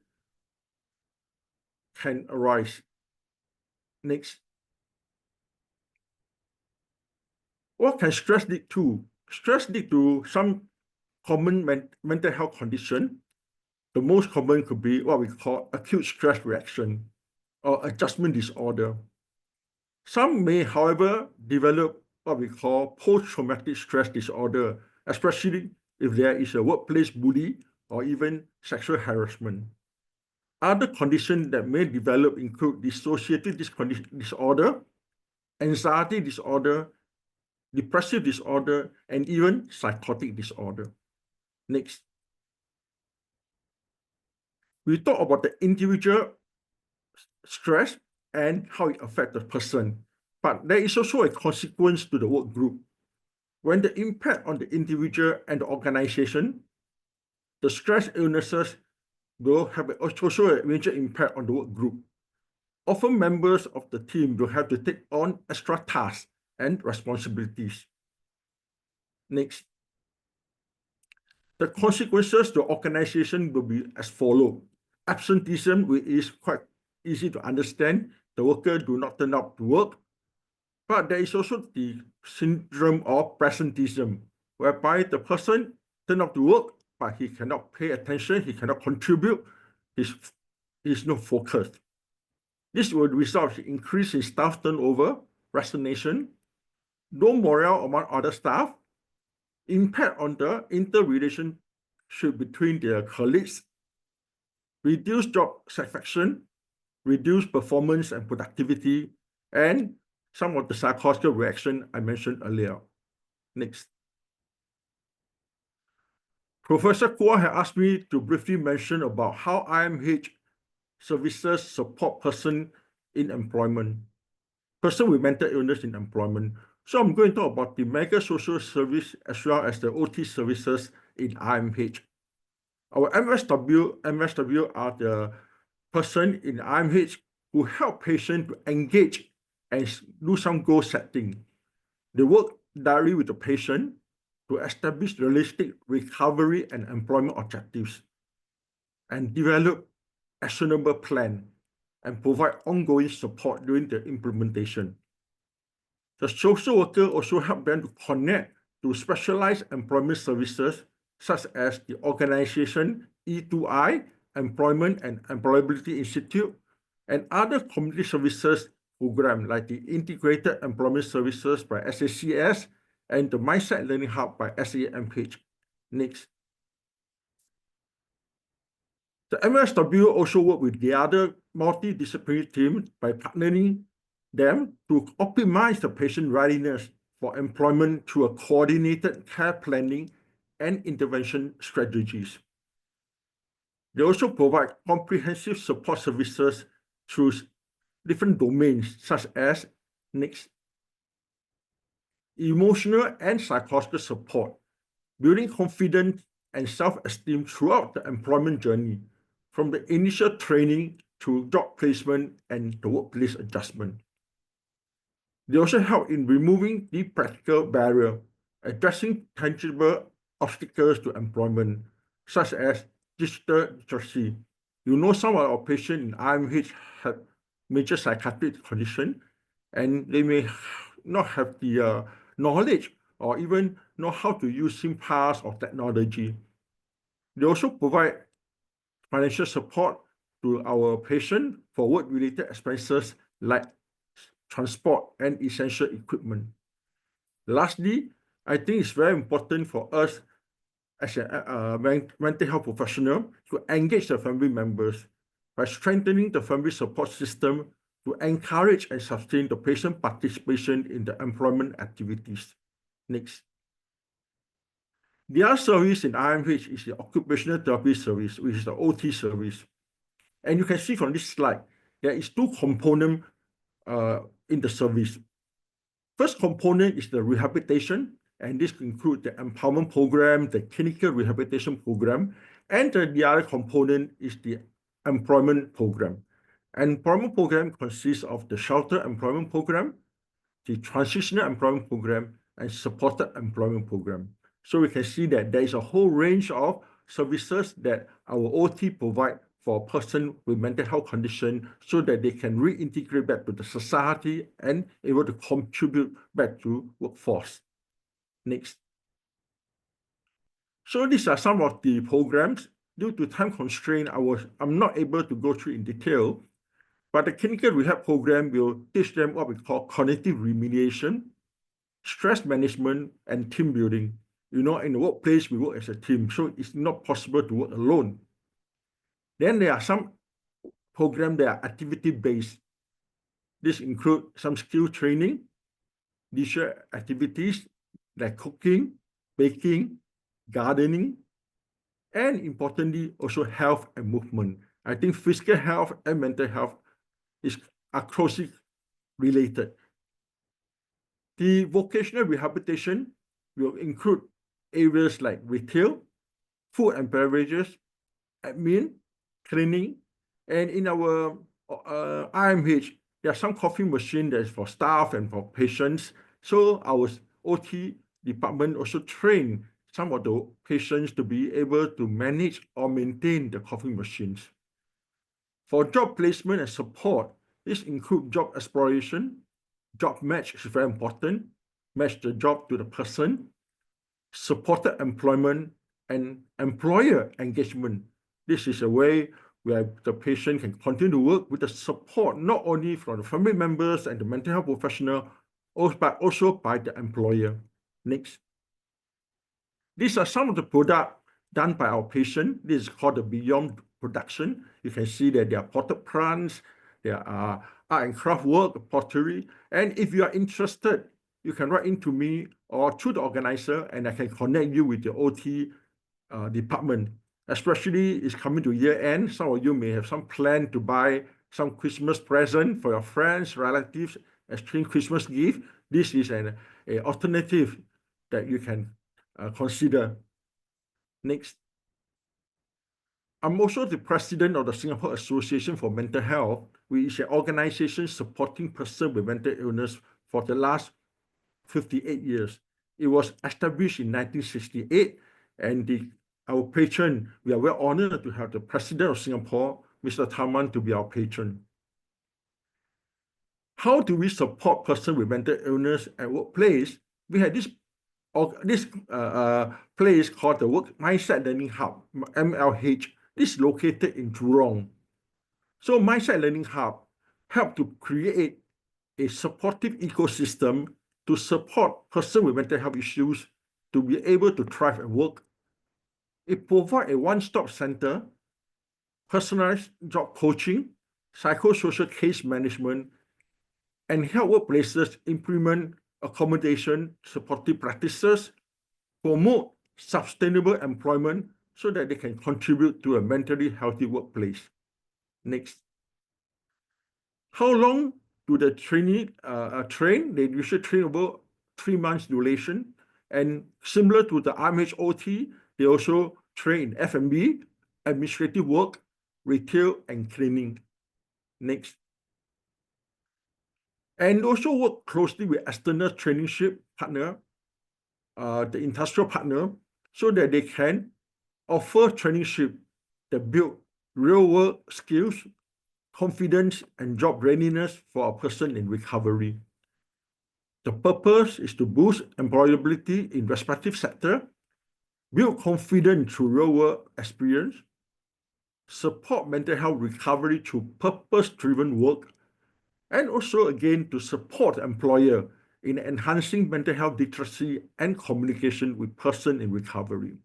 can arise. Next. What can stress lead to? Stress leads to some common mental health condition. The most common could be what we call acute stress reaction or adjustment disorder. Some may, however, develop what we call post-traumatic stress disorder, especially if there is a workplace bully or even sexual harassment. Other conditions that may develop include dissociative disorder, anxiety disorder, depressive disorder, and even psychotic disorder. Next. We talk about the individual stress and how it affects the person, but there is also a consequence to the work group. When the impact on the individual and the organization, the stress illnesses will have also a major impact on the work group. Often members of the team will have to take on extra tasks and responsibilities. Next. The consequences to organization will be as follows. Absenteeism is quite easy to understand. The worker do not turn up to work. But there is also the syndrome of presenteeism, whereby the person turn up to work, but he cannot pay attention, he cannot contribute, he's not focused. This will result in increase in staff turnover, resignation, low morale among other staff, impact on the interrelationship between their colleagues, reduced job satisfaction, reduced performance and productivity, and some of the psychological reaction I mentioned earlier. Next. Professor Kua has asked me to briefly mention about how IMH services support person in employment, person with mental illness in employment. So I'm going to talk about the medical social service as well as the OT services in IMH. Our MSW are the person in IMH who help patients to engage and do some goal setting. They work directly with the patient to establish realistic recovery and employment objectives and develop actionable plan and provide ongoing support during the implementation. The social worker also help them to connect to specialized employment services such as the organization E2I, Employment and Employability Institute, and other community services program like the Integrated Employment Services by SACS and the Mindset Learning Hub by SAMH. Next. The MSW also work with the other multidisciplinary team by partnering them to optimize the patient readiness for employment through a coordinated care planning and intervention strategies. They also provide comprehensive support services through different domains such as next, emotional and psychological support, building confidence and self-esteem throughout the employment journey, from the initial training to job placement and the workplace adjustment. They also help in removing the practical barrier, addressing tangible obstacles to employment, such as digital literacy. You know, some of our patients in IMH have major psychiatric condition, and they may not have the knowledge or even know how to use SIM-pass or technology. They also provide financial support to our patient for work-related expenses like transport and essential equipment. Lastly, I think it's very important for us as a mental health professional to engage the family members by strengthening the family support system to encourage and sustain the patient participation in the employment activities. Next. The other service in IMH is the occupational therapy service, which is the OT service. And you can see from this slide, there is two components in the service. First component is the rehabilitation, and this includes the empowerment program, the clinical rehabilitation program, and the other component is the employment program. Employment program consists of the shelter employment program, the transitional employment program, and supported employment program. So we can see that there is a whole range of services that our OT provide for a person with mental health condition so that they can reintegrate back to the society and able to contribute back to workforce. Next. So these are some of the programs due to time constraint, I'm not able to go through in detail, but the clinical rehab program will teach them what we call cognitive remediation, stress management, and team building. You know, in the workplace, we work as a team, so it's not possible to work alone. Then there are some programs that are activity-based. This includes some skill training, leisure activities like cooking, baking, gardening, and importantly, also health and movement. I think physical health and mental health are closely related. The vocational rehabilitation will include areas like retail, food and beverages, admin, cleaning, and in our IMH, there are some coffee machines that is for staff and for patients. So our OT department also train some of the patients to be able to manage or maintain the coffee machines. For job placement and support, this includes job exploration, job match is very important, match the job to the person, supported employment, and employer engagement. This is a way where the patient can continue to work with the support not only from the family members and the mental health professional, but also by the employer. Next. These are some of the products done by our patient. This is called the Beyond production. You can see that there are potted plants, there are art and craft work, pottery. And if you are interested, you can write into me or to the organizer, and I can connect you with the OT department. Especially it's coming to year end. Some of you may have some plan to buy some Christmas present for your friends, relatives, exchange Christmas gift. This is an alternative that you can consider. Next. I'm also the president of the Singapore Association for Mental Health, which is an organization supporting persons with mental illness for the last 58 years. It was established in 1968, and our patron, we are very honored to have the President of Singapore, Mr. Tharman, to be our patron. How do we support persons with mental illness at workplace? We had this place called the Work Mindset Learning Hub, MLH. This is located in Jurong. So Mindset Learning Hub helped to create a supportive ecosystem to support persons with mental health issues to be able to thrive at work. It provides a one-stop center, personalized job coaching, psychosocial case management, and help workplaces implement accommodation supportive practices, promote sustainable employment so that they can contribute to a mentally healthy workplace. Next. How long do the trainee train? They usually train about 3 months duration. And similar to the RMHOT, they also train F&B, administrative work, retail, and cleaning. Next. And also work closely with external traineeship partner, the industrial partner, so that they can offer traineeship that build real-world skills, confidence, and job readiness for a person in recovery. The purpose is to boost employability in respective sector, build confidence through real-world experience, support mental health recovery through purpose-driven work, and also, again, to support the employer in enhancing mental health literacy and communication with person in recovery.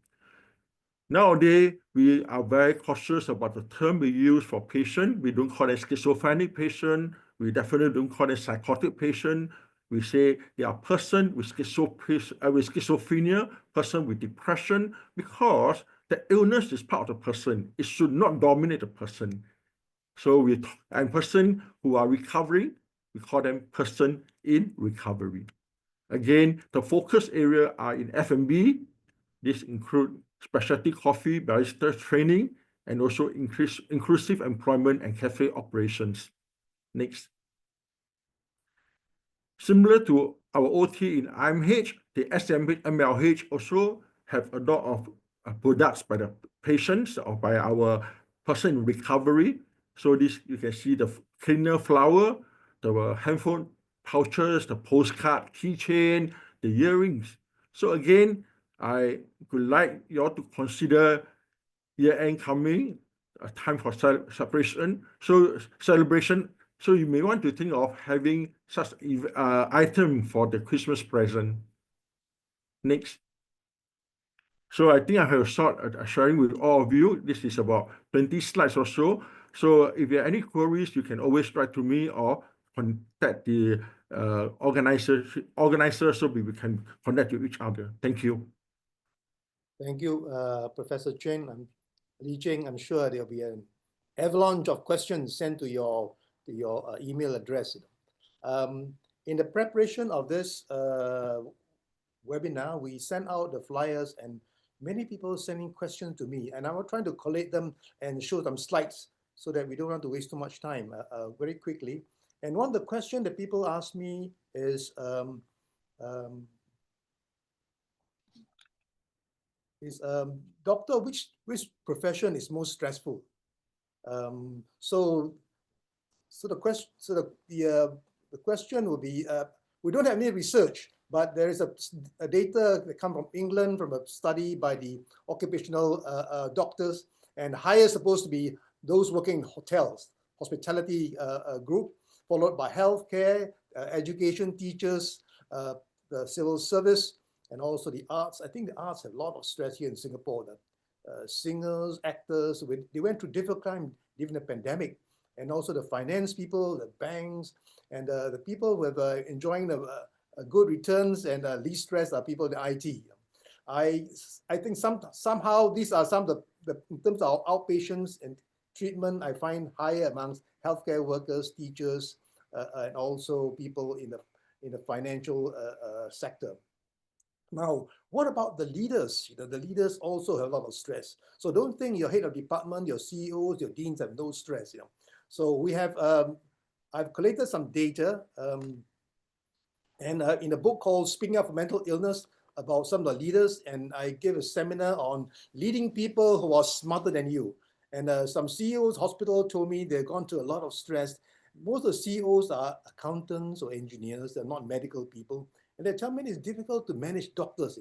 Nowadays, we are very cautious about the term we use for patient. We don't call it schizophrenic patient. We definitely don't call it psychotic patient. We say they are person with schizophrenia, person with depression, because the illness is part of the person. It should not dominate the person. So and person who are recovering, we call them person in recovery. Again, the focus area are in F&B. This includes specialty coffee, barista training, and also inclusive employment and cafe operations. Next. Similar to our OT in IMH, the SMH, MLH also have a lot of products by the patients or by our person in recovery. So this, you can see the cleaner flower, the handphone pouches, the postcard, keychain, the earrings. So again, I would like you all to consider year-end coming, a time for celebration. So you may want to think of having such item for the Christmas present. Next. So I think I have a short sharing with all of you. This is about 20 slides or so. So if you have any queries, you can always write to me or contact the organizer so we can connect with each other. Thank you. Thank you, Professor Chen. Lee Cheng. I'm sure there'll be an avalanche of questions sent to your email address. In the preparation of this webinar, we sent out the flyers and many people sending questions to me, and I was trying to collate them and show some slides so that we don't have to waste too much time very quickly. And one of the questions that people ask me is, doctor, which profession is most stressful? So the question would be, we don't have any research, but there is a data that come from England from a study by the occupational doctors, and highest supposed to be those working in hotels, hospitality group, followed by healthcare, education, teachers, the civil service, and also the arts. I think the arts have a lot of stress here in Singapore. That singers, actors, they went through difficult time during the pandemic, and also the finance people, the banks, and the people with enjoying the good returns and least stress are people in the IT. I think somehow these are some of the in terms of outpatients and treatment, I find higher amongst healthcare workers, teachers, and also people in the financial sector. Now, what about the leaders? The leaders also have a lot of stress. So don't think your head of department, your CEOs, your deans have no stress. So we have, I've collected some data, and in a book called Speaking Up for Mental Illness, about some of the leaders, and I gave a seminar on leading people who are smarter than you. And some CEOs, hospital told me they've gone through a lot of stress. Most of the CEOs are accountants or engineers, they're not medical people. And they tell me it's difficult to manage doctors,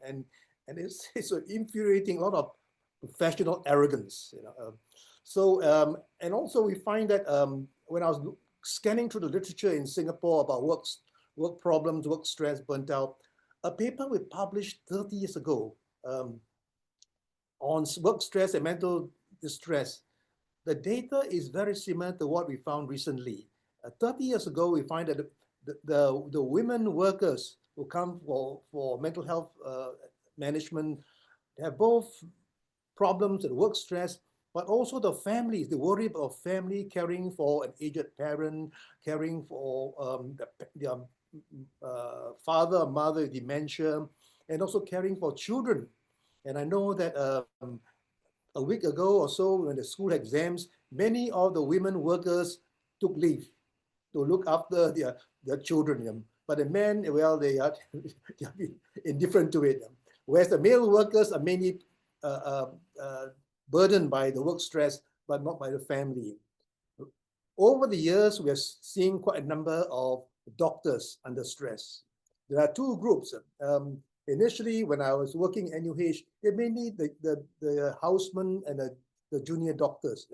and it's infuriating, a lot of professional arrogance, and also we find that when I was scanning through the literature in Singapore about work problems, work stress, burnt out, a paper we published 30 years ago on work stress and mental distress. The data is very similar to what we found recently. 30 years ago, we find that the women workers who come for mental health management have both problems and work stress, but also the families, they worry about family, caring for an aged parent, caring for their father or mother with dementia, and also caring for children. And I know that a week ago or so, when the school exams, many of the women workers took leave to look after their children. But the men, well, they are indifferent to it. Whereas the male workers are mainly burdened by the work stress, but not by the family. Over the years, we have seen quite a number of doctors under stress. There are two groups. Initially, when I was working at NUH, they're mainly the housemen and the junior doctors.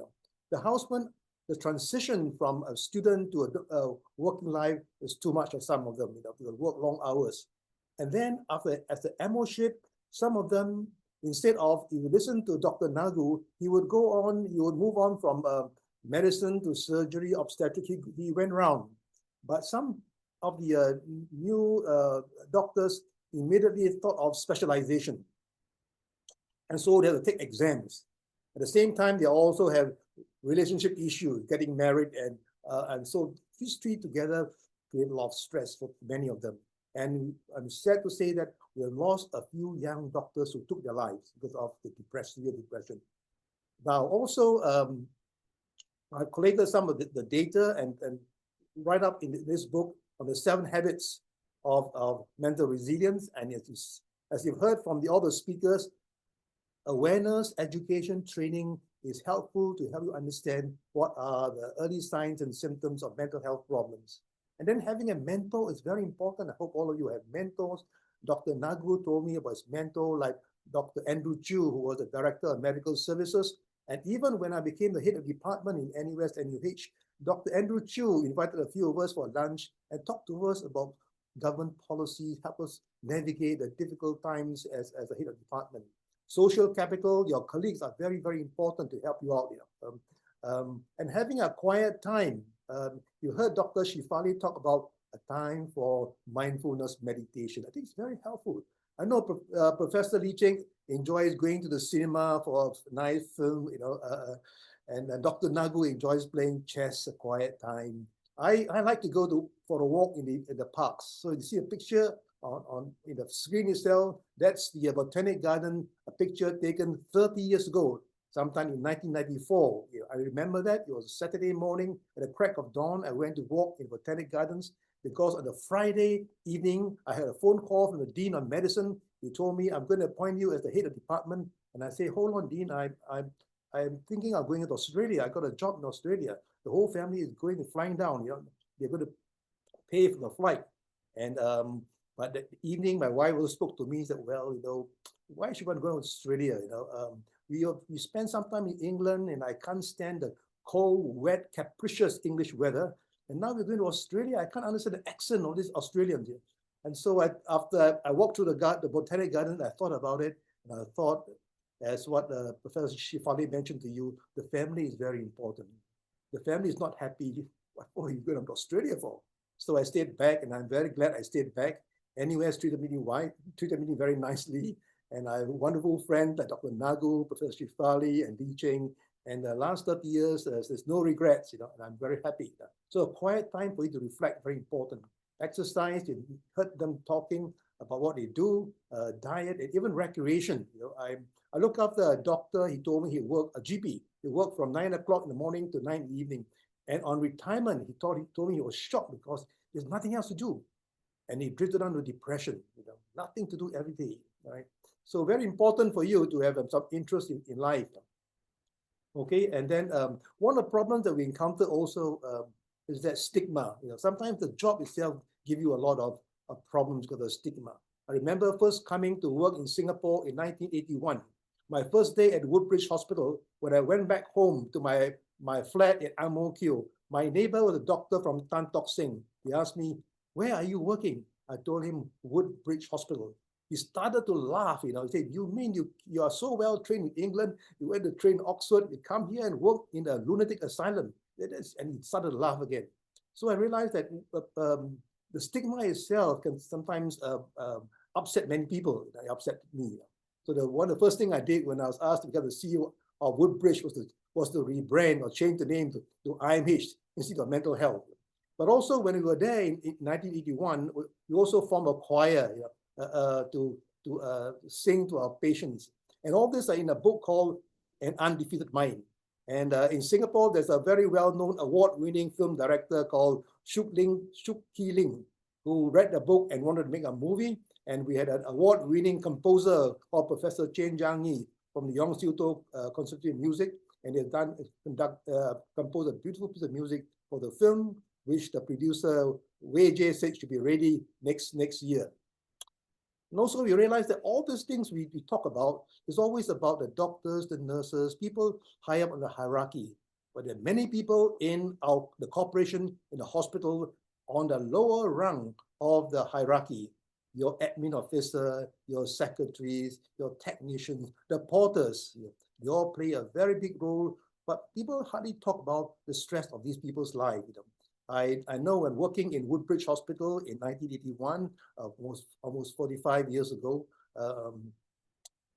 The housemen, the transition from a student to a working life is too much for some of them. They work long hours. And then as the MO-ship, some of them, instead of, if you listen to Dr. Nagu, he would move on from medicine to surgery, obstetric, he went round. But some of the new doctors immediately thought of specialization. And so they have to take exams. At the same time, they also have relationship issues, getting married, and so these three together create a lot of stress for many of them. And I'm sad to say that we have lost a few young doctors who took their lives because of the severe depression. Now, also, I've collected some of the data and write up in this book on the 7 habits of mental resilience. And as you've heard from all the speakers, awareness, education, training is helpful to help you understand what are the early signs and symptoms of mental health problems. And then having a mentor is very important. I hope all of you have mentors. Dr. Nagu told me about his mentor, like Dr. Andrew Chu, who was the Director of Medical Services. And even when I became the head of department in NUS, NUH, Dr. Andrew Chu invited a few of us for lunch and talked to us about government policy, help us navigate the difficult times as a head of department. Social capital, your colleagues are very, very important to help you out. And having a quiet time. You heard Dr. Shefaly talk about a time for mindfulness meditation. I think it's very helpful. I know Professor Lee Cheng enjoys going to the cinema for a nice film, and Dr. Nagu enjoys playing chess, a quiet time. I like to go for a walk in the parks. So you see a picture in the screen itself. That's the Botanic Garden, a picture taken 30 years ago, sometime in 1994. I remember that. It was a Saturday morning at the crack of dawn. I went to walk in Botanic Gardens because on the Friday evening, I had a phone call from the Dean of Medicine. He told me, I'm going to appoint you as the head of department. And I say, hold on, Dean, I'm thinking of going to Australia. I got a job in Australia. The whole family is flying down. They're going to pay for the flight. And but that evening, my wife also spoke to me and said, well, why should I go to Australia? We spent some time in England, and I can't stand the cold, wet, capricious English weather. And now we're going to Australia. I can't understand the accent of these Australians here. And so after I walked through the Botanic Garden, I thought about it, and I thought, as what Professor Shefaly mentioned to you, the family is very important. The family is not happy. What are you going to Australia for? So I stayed back, and I'm very glad I stayed back. NUS treated me very nicely. And I have a wonderful friend like Dr. Nagu, Professor Shefaly, and Lee Cheng. And the last 30 years, there's no regrets, and I'm very happy. So a quiet time for you to reflect, very important. Exercise, you heard them talking about what they do, diet, and even recreation. I look after a doctor. He told me he worked, a GP. He worked from 9 o'clock in the morning to 9 in the evening. And on retirement, he told me he was shocked because there's nothing else to do. And he drifted on to depression, nothing to do every day, right? So very important for you to have some interest in life. Okay, and then one of the problems that we encounter also is that stigma. Sometimes the job itself gives you a lot of problems because of stigma. I remember first coming to work in Singapore in 1981. My first day at Woodbridge Hospital, when I went back home to my flat at Ang Mo Kio, my neighbor was a doctor from Tiang Seng. He asked me, where are you working? I told him, Woodbridge Hospital. He started to laugh, He said, you mean you are so well trained in England, you went to train in Oxford, you come here and work in a lunatic asylum. And he started to laugh again. So I realized that the stigma itself can sometimes upset many people. It upset me. So the first thing I did when I was asked to become the CEO of Woodbridge was to rebrand or change the name to IMH, Institute of Mental Health. But also when we were there in 1981, we also formed a choir to sing to our patients. And all this are in a book called An Undefeated Mind. And in Singapore, there's a very well-known award-winning film director called Shuk Ki Ling, who read the book and wanted to make a movie. And we had an award-winning composer called Professor Chen Jiang Yi from the Yong Siu To Conservatory of Music. And they've composed a beautiful piece of music for the film, which the producer Wei Jie said should be ready next year. And also we realize that all these things we talk about is always about the doctors, the nurses, people high up on the hierarchy. But there are many people in the corporation, in the hospital, on the lower rung of the hierarchy. Your admin officer, your secretaries, your technicians, the porters, they all play a very big role, but people hardly talk about the stress of these people's lives. I know when working in Woodbridge Hospital in 1981, almost 45 years ago,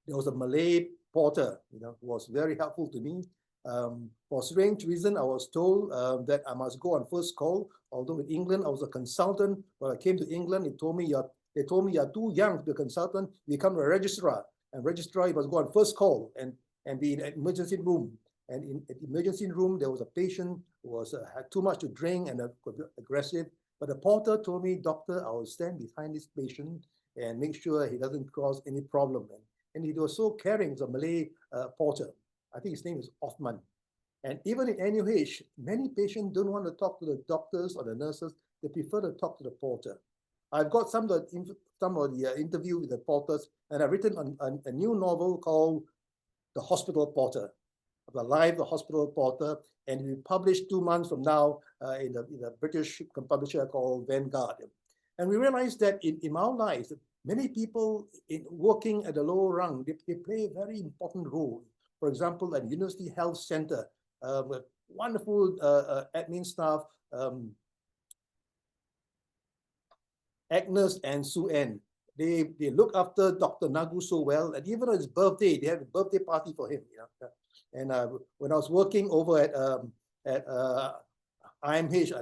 there was a Malay porter, who was very helpful to me. For strange reason, I was told that I must go on first call. Although in England, I was a consultant. When I came to England, they told me you're too young to be a consultant. You become a registrar. And registrar, you must go on first call and be in an emergency room. And in the emergency room, there was a patient who had too much to drink and aggressive. But the porter told me, doctor, I will stand behind this patient and make sure he doesn't cause any problem. And he was so caring. He's a Malay porter. I think his name is Othman. And even in NUH, many patients don't want to talk to the doctors or the nurses. They prefer to talk to the porter. I've got some of the interview with the porters, and I've written a new novel called The Hospital Porter, the life, the hospital porter, and we published 2 months from now in the British publisher called Vanguard. And we realized that in our lives, many people working at the lower rung, they play a very important role. For example, at University Health Center, wonderful admin staff, Agnes and Sue Ann. They look after Dr. Nagu so well, and even on his birthday, they had a birthday party for him. And when I was working over at IMH,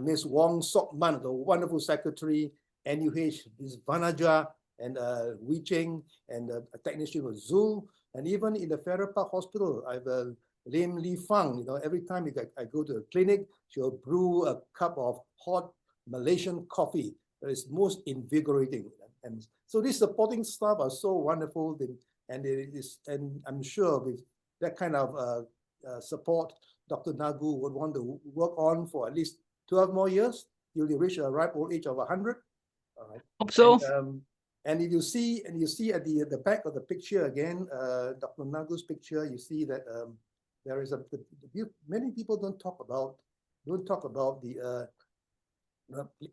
Miss Wong Sok Man, the wonderful secretary, NUH, Ms. Vanaja, and Lee Cheng, and a technician was Zul, and even in the Farrer Park Hospital, I have Lim Li Fang. Every time I go to a clinic, she'll brew a cup of hot Malaysian coffee that is most invigorating. And so these supporting staff are so wonderful, and I'm sure with that kind of support, Dr. Nagu would want to work on for at least 12 more years till he reach a ripe old age of 100. All right. Hope so. And if you see at the back of the picture again, Dr. Nagu's picture, you see that there is many people don't talk about the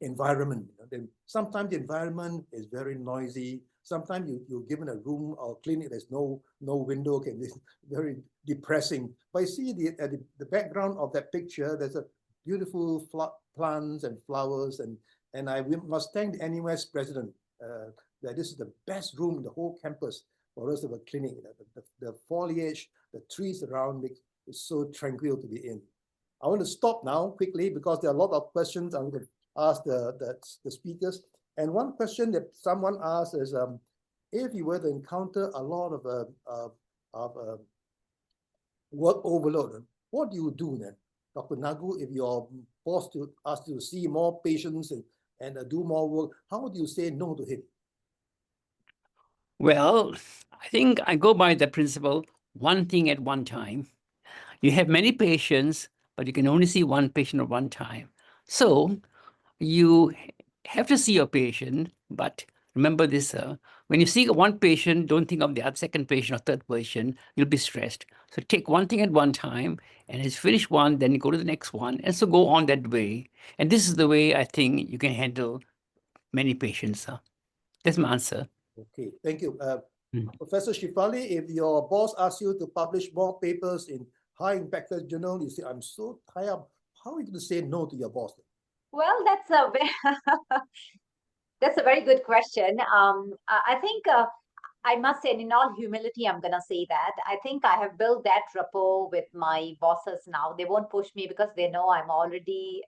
environment. Sometimes the environment is very noisy. Sometimes you're given a room or clinic, there's no window, can be very depressing. But you see at the background of that picture, there's a beautiful plants and flowers, and I must thank the NUS president that this is the best room in the whole campus for us of a clinic. The foliage, the trees around it is so tranquil to be in. I want to stop now quickly because there are a lot of questions I'm going to ask the speakers. And one question that someone asked is, if you were to encounter a lot of work overload, what do you do then? Dr. Nagu, if your boss asks you to see more patients and do more work, how do you say no to him? Well, I think I go by the principle, one thing at one time. You have many patients, but you can only see one patient at one time. So you have to see your patient, but remember this, when you see one patient, don't think of the second patient or third patient, you'll be stressed. So take one thing at one time, and as you finish one, then you go to the next one, and so go on that way. And this is the way I think you can handle many patients. That's my answer. Okay, thank you. Professor Shefaly, if your boss asks you to publish more papers in high-impact journal, you say, I'm so tired. How are you going to say no to your boss? Well, that's a very good question. I think I must say, in all humility, I'm going to say that. I think I have built that rapport with my bosses now. They won't push me because they know I'm already,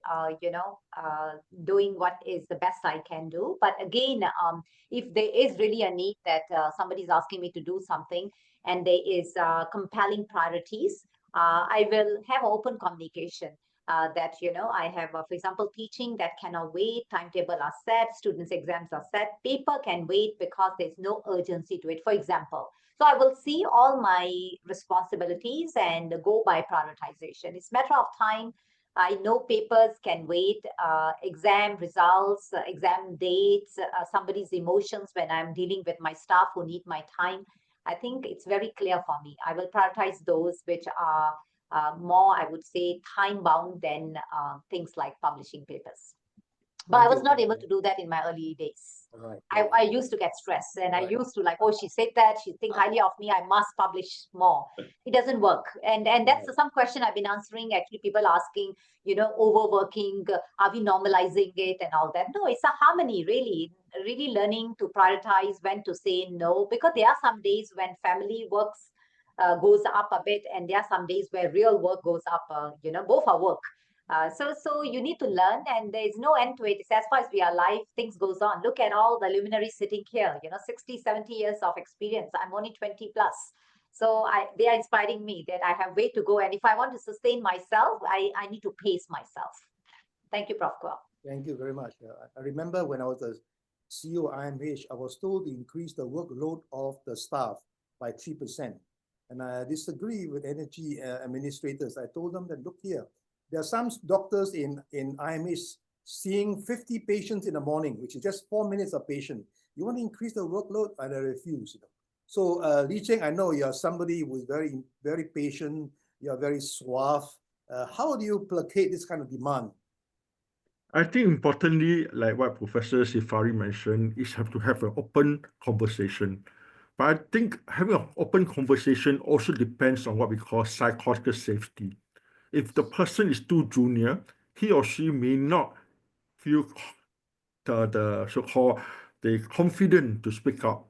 doing what is the best I can do. But again, if there is really a need that somebody is asking me to do something and there is compelling priorities, I will have open communication. That, I have, for example, teaching that cannot wait, timetable are set, students' exams are set, paper can wait because there's no urgency to it, for example. So I will see all my responsibilities and go by prioritization. It's a matter of time. I know papers can wait, exam results, exam dates, somebody's emotions when I'm dealing with my staff who need my time. I think it's very clear for me. I will prioritize those which are more, I would say, time-bound than things like publishing papers. But I was not able to do that in my early days. Right. I used to get stressed, and I used to like, oh, she said that, she thinks highly of me, I must publish more. It doesn't work. And that's some question I've been answering, actually, people asking, overworking, are we normalizing it and all that? No, it's a harmony, really learning to prioritize when to say no, because there are some days when family works goes up a bit, and there are some days where real work goes up, both are work. So you need to learn, and there is no end to it. It's as far as we are alive, things goes on. Look at all the luminaries sitting here, 60, 70 years of experience. I'm only 20 plus. So they are inspiring me that I have way to go. And if I want to sustain myself, I need to pace myself. Thank you, Prof. Kua. Thank you very much. I remember when I was the CEO of IMH, I was told to increase the workload of the staff by 3%. And I disagree with energy administrators. I told them that, look here, there are some doctors in IMH seeing 50 patients in the morning, which is just 4 minutes a patient. You want to increase the workload? And I refuse. So Lee Cheng, I know you're somebody who is very, very patient. You're very suave. How do you placate this kind of demand? I think importantly, like what Professor Shefaly mentioned, is have to have an open conversation. But I think having an open conversation also depends on what we call psychological safety. If the person is too junior, he or she may not feel the so-called the confident to speak up.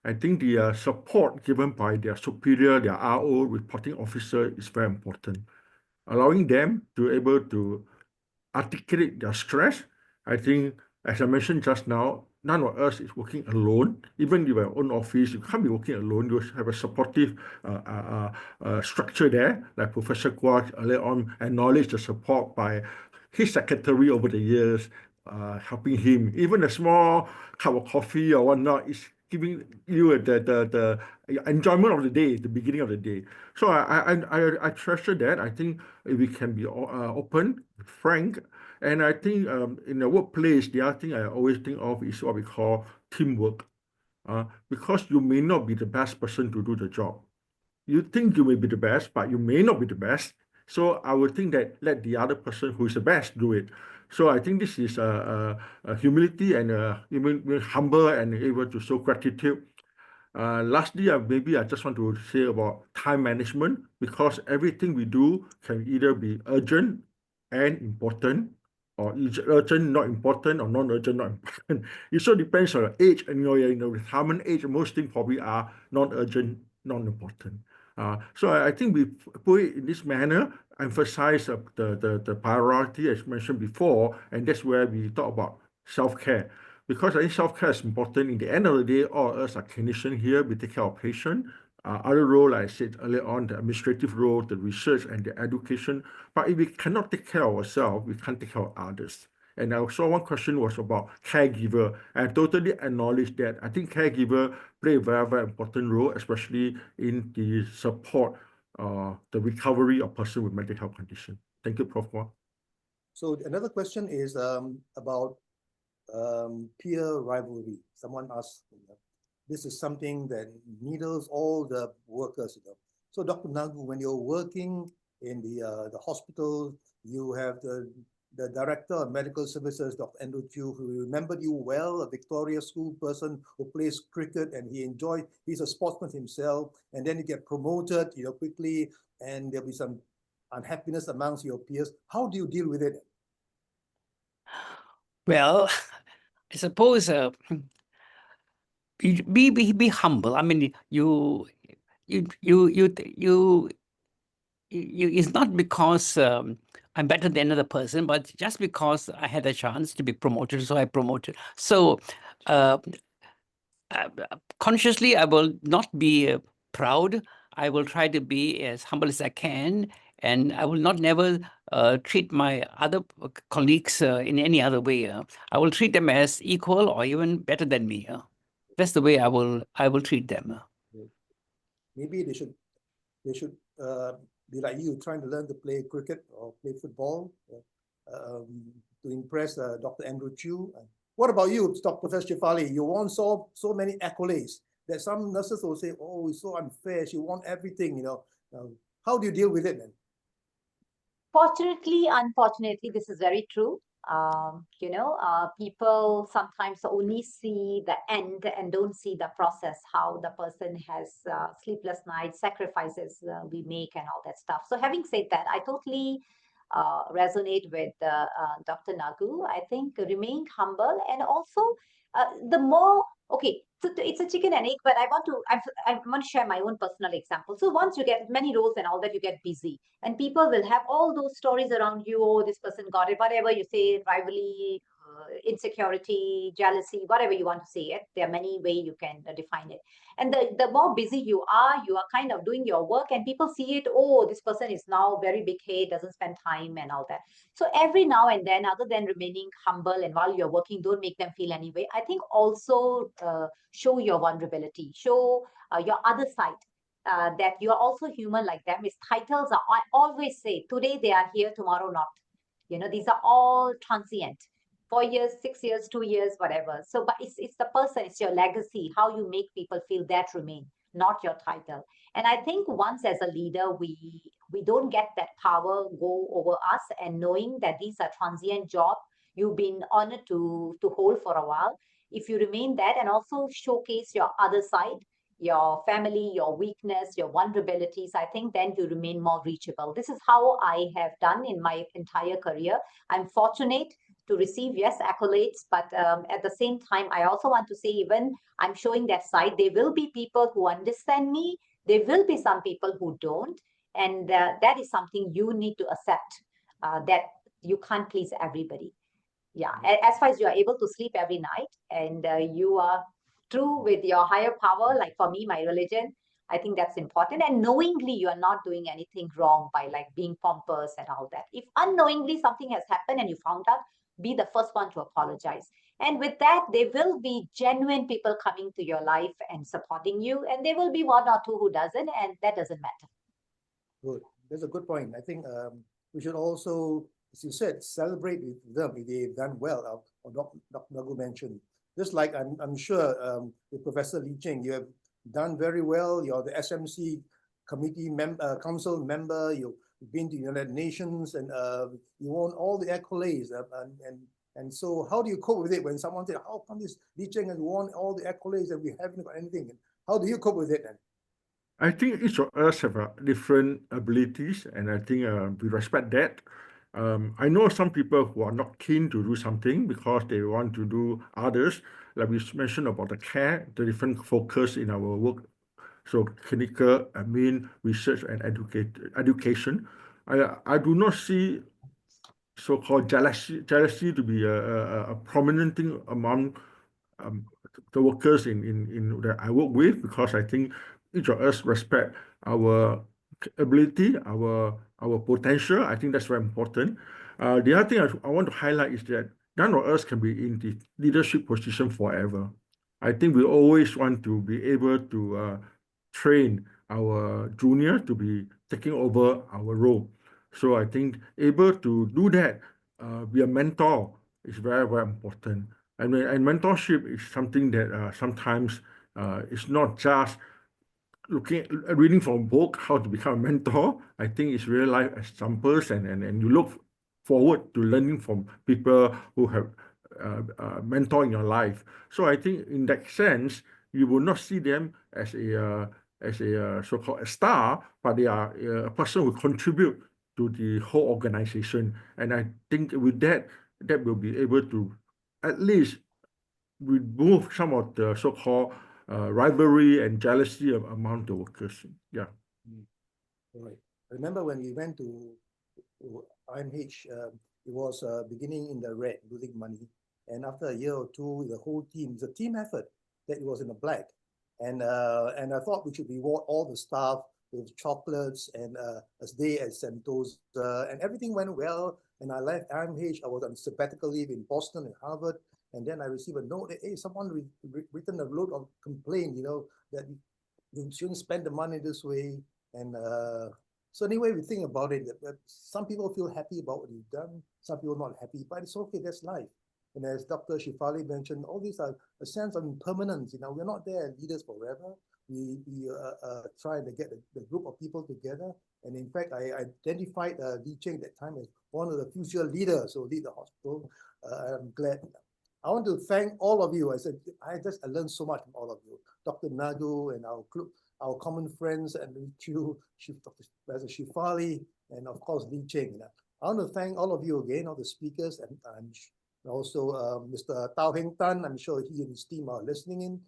I think the support given by their superior, their RO, reporting officer is very important. Allowing them to able to articulate their stress. I think, as I mentioned just now, none of us is working alone. Even in your own office, you can't be working alone. You have a supportive structure there, like Professor Kwok earlier on acknowledged the support by his secretary over the years, helping him. Even a small cup of coffee or whatnot is giving you the enjoyment of the day, the beginning of the day. So I treasure that. I think if we can be open, frank, and I think in the workplace, the other thing I always think of is what we call teamwork. Because you may not be the best person to do the job. You think you may be the best, but you may not be the best. So I would think that let the other person who is the best do it. So I think this is humility and being humble and able to show gratitude. Lastly, maybe I just want to say about time management, because everything we do can either be urgent and important, or urgent, not important, or non-urgent, not important. It so depends on your age, and in the retirement age, most things probably are non-urgent, non-important. So I think we put it in this manner, emphasize the priority as mentioned before, and that's where we talk about self-care. Because I think self-care is important. In the end of the day, all of us are clinicians here. We take care of patients. Other role, like I said earlier on, the administrative role, the research, and the education. But if we cannot take care of ourselves, we can't take care of others. And I saw one question was about caregiver. I totally acknowledge that. I think caregiver play a very, very important role, especially in the support, the recovery of person with mental health condition. Thank you, Prof. Kwok. So another question is about peer rivalry. Someone asked, this is something that needles all the workers. So Dr. Nagu, when you're working in the hospital, you have the director of medical services, Dr. Andrew Chu, who remembered you well, a Victoria School person who plays cricket, and he's a sportsman himself, and then you get promoted, quickly, and there'll be some unhappiness amongst your peers. How do you deal with it? Well, I suppose be humble. I mean, it's not because I'm better than another person, but just because I had a chance to be promoted, so I promoted. So consciously, I will not be proud. I will try to be as humble as I can, and I will never treat my other colleagues in any other way. I will treat them as equal or even better than me. That's the way I will treat them. Maybe they should be like you, trying to learn to play cricket or play football to impress Dr. Andrew Chu. What about you, Dr. Professor Shefaly? You won so many accolades that some nurses will say, "Oh, it's so unfair. She won everything." How do you deal with it then? Fortunately, unfortunately, this is very true. People sometimes only see the end and don't see the process, how the person has sleepless nights, sacrifices we make and all that stuff. So having said that, I totally resonate with Dr. Nagu. I think remain humble, and also the more, okay, so it's a chicken and egg, but I want to share my own personal example. So once you get many roles and all that, you get busy, and people will have all those stories around you. Oh, this person got it, whatever you say, rivalry, insecurity, jealousy, whatever you want to say it. There are many ways you can define it. And the more busy you are kind of doing your work, and people see it. Oh, this person is now very big head, doesn't spend time and all that. So every now and then, other than remaining humble and while you're working, don't make them feel any way. I think also show your vulnerability, show your other side. That you're also human like them. His titles are, I always say, today they are here, tomorrow not. These are all transient. 4 years, 6 years, 2 years, whatever. So, but it's the person, it's your legacy, how you make people feel that remain, not your title. And I think once as a leader, we don't get that power go over us, and knowing that these are transient jobs, you've been honored to hold for a while. If you remain that and also showcase your other side, your family, your weakness, your vulnerabilities, I think then you remain more reachable. This is how I have done in my entire career. I'm fortunate to receive, yes, accolades, but at the same time, I also want to say, even I'm showing that side, there will be people who understand me. There will be some people who don't. And that is something you need to accept, that you can't please everybody. Yeah, as far as you are able to sleep every night and you are true with your higher power, like for me, my religion, I think that's important. And knowingly, you are not doing anything wrong by like being pompous and all that. If unknowingly something has happened and you found out, be the first one to apologize. And with that, there will be genuine people coming to your life and supporting you. And there will be one or two who doesn't, and that doesn't matter. Good. That's a good point. I think we should also, as you said, celebrate with them if they've done well. Or Dr. Nagu mentioned, just like I'm sure with Professor Lee Cheng, you have done very well. You're the SMC committee council member. You've been to the United Nations, and you won all the accolades. And so, how do you cope with it when someone says, "How come this Lee Cheng has won all the accolades and we haven't got anything?" How do you cope with it then? I think each of us have different abilities, and I think we respect that. I know some people who are not keen to do something because they want to do others, like we mentioned about the care, the different focus in our work. So clinical, research and education. I do not see so-called jealousy to be a prominent thing among the workers in that I work with, because I think each of us respect our ability, our potential. I think that's very important. The other thing I want to highlight is that none of us can be in the leadership position forever. I think we always want to be able to train our junior to be taking over our role. So I think able to do that, be a mentor is very, very important. And mentorship is something that sometimes it's not just reading from a book how to become a mentor. I think it's real life examples, and you look forward to learning from people who have mentor in your life. So I think in that sense, you will not see them as a so-called a star, but they are a person who contribute to the whole organization. And I think with that will be able to at least remove some of the so-called rivalry and jealousy among the workers. Yeah. Right. I remember when we went to IMH, it was beginning in the red, losing money. And after a year or two, the whole team, it's a team effort that it was in the black. And I thought we should reward all the staff with chocolates and a day at Sentosa, and everything went well. And I left IMH. I was on sabbatical leave in Boston and Harvard. And then I received a note that, hey, someone written a note of complaint, that you shouldn't spend the money this way. And so anyway, we think about it, that some people feel happy about what you've done, some people not happy, but it's okay, that's life. And as Dr. Shefaly mentioned, all these are a sense of impermanence. We're not there leaders forever. We try to get the group of people together. And in fact, I identified Lee Cheng at that time as one of the future leaders who lead the hospital. I'm glad. I want to thank all of you. I learned so much from all of you. Dr. Nagu and our common friends, and Professor Shefaly, and of course Lee Cheng. I want to thank all of you again, all the speakers, and also Mr. Tao Heng Tan. I'm sure he and his team are listening in.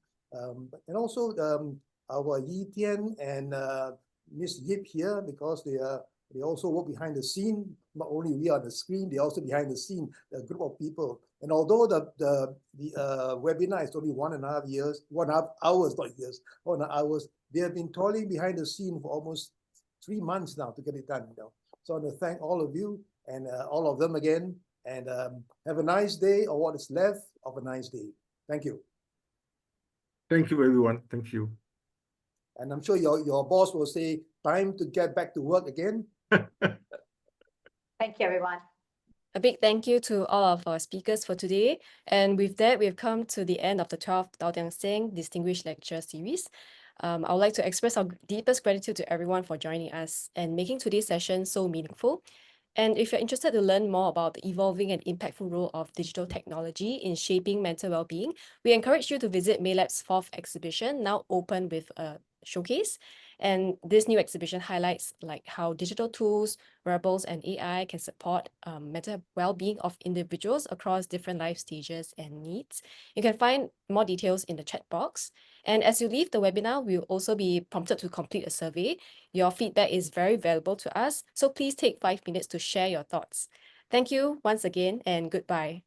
And also our Yi Tian and Miss Yip here, because they also work behind the scene. Not only we are on the screen, they're also behind the scene, a group of people. And although the webinar is only 1.5 hours, not years, 1.5 hours, they have been toiling behind the scene for almost 3 months now to get it done. So I want to thank all of you and all of them again. And have a nice day, or what is left of a nice day. Thank you. Thank you, everyone. Thank you. And I'm sure your boss will say, time to get back to work again. Thank you, everyone. A big thank you to all of our speakers for today. And with that, we've come to the end of the 12th Tiang Seng Distinguished Lecture Series. I would like to express our deepest gratitude to everyone for joining us and making today's session so meaningful. And if you're interested to learn more about the evolving and impactful role of digital technology in shaping mental well-being, we encourage you to visit MAYLab's 4th exhibition, now open with a showcase. And this new exhibition highlights like how digital tools, wearables, and AI can support mental well-being of individuals across different life stages and needs. You can find more details in the chat box. And as you leave the webinar, we'll also be prompted to complete a survey. Your feedback is very valuable to us, so please take 5 minutes to share your thoughts. Thank you once again, and goodbye.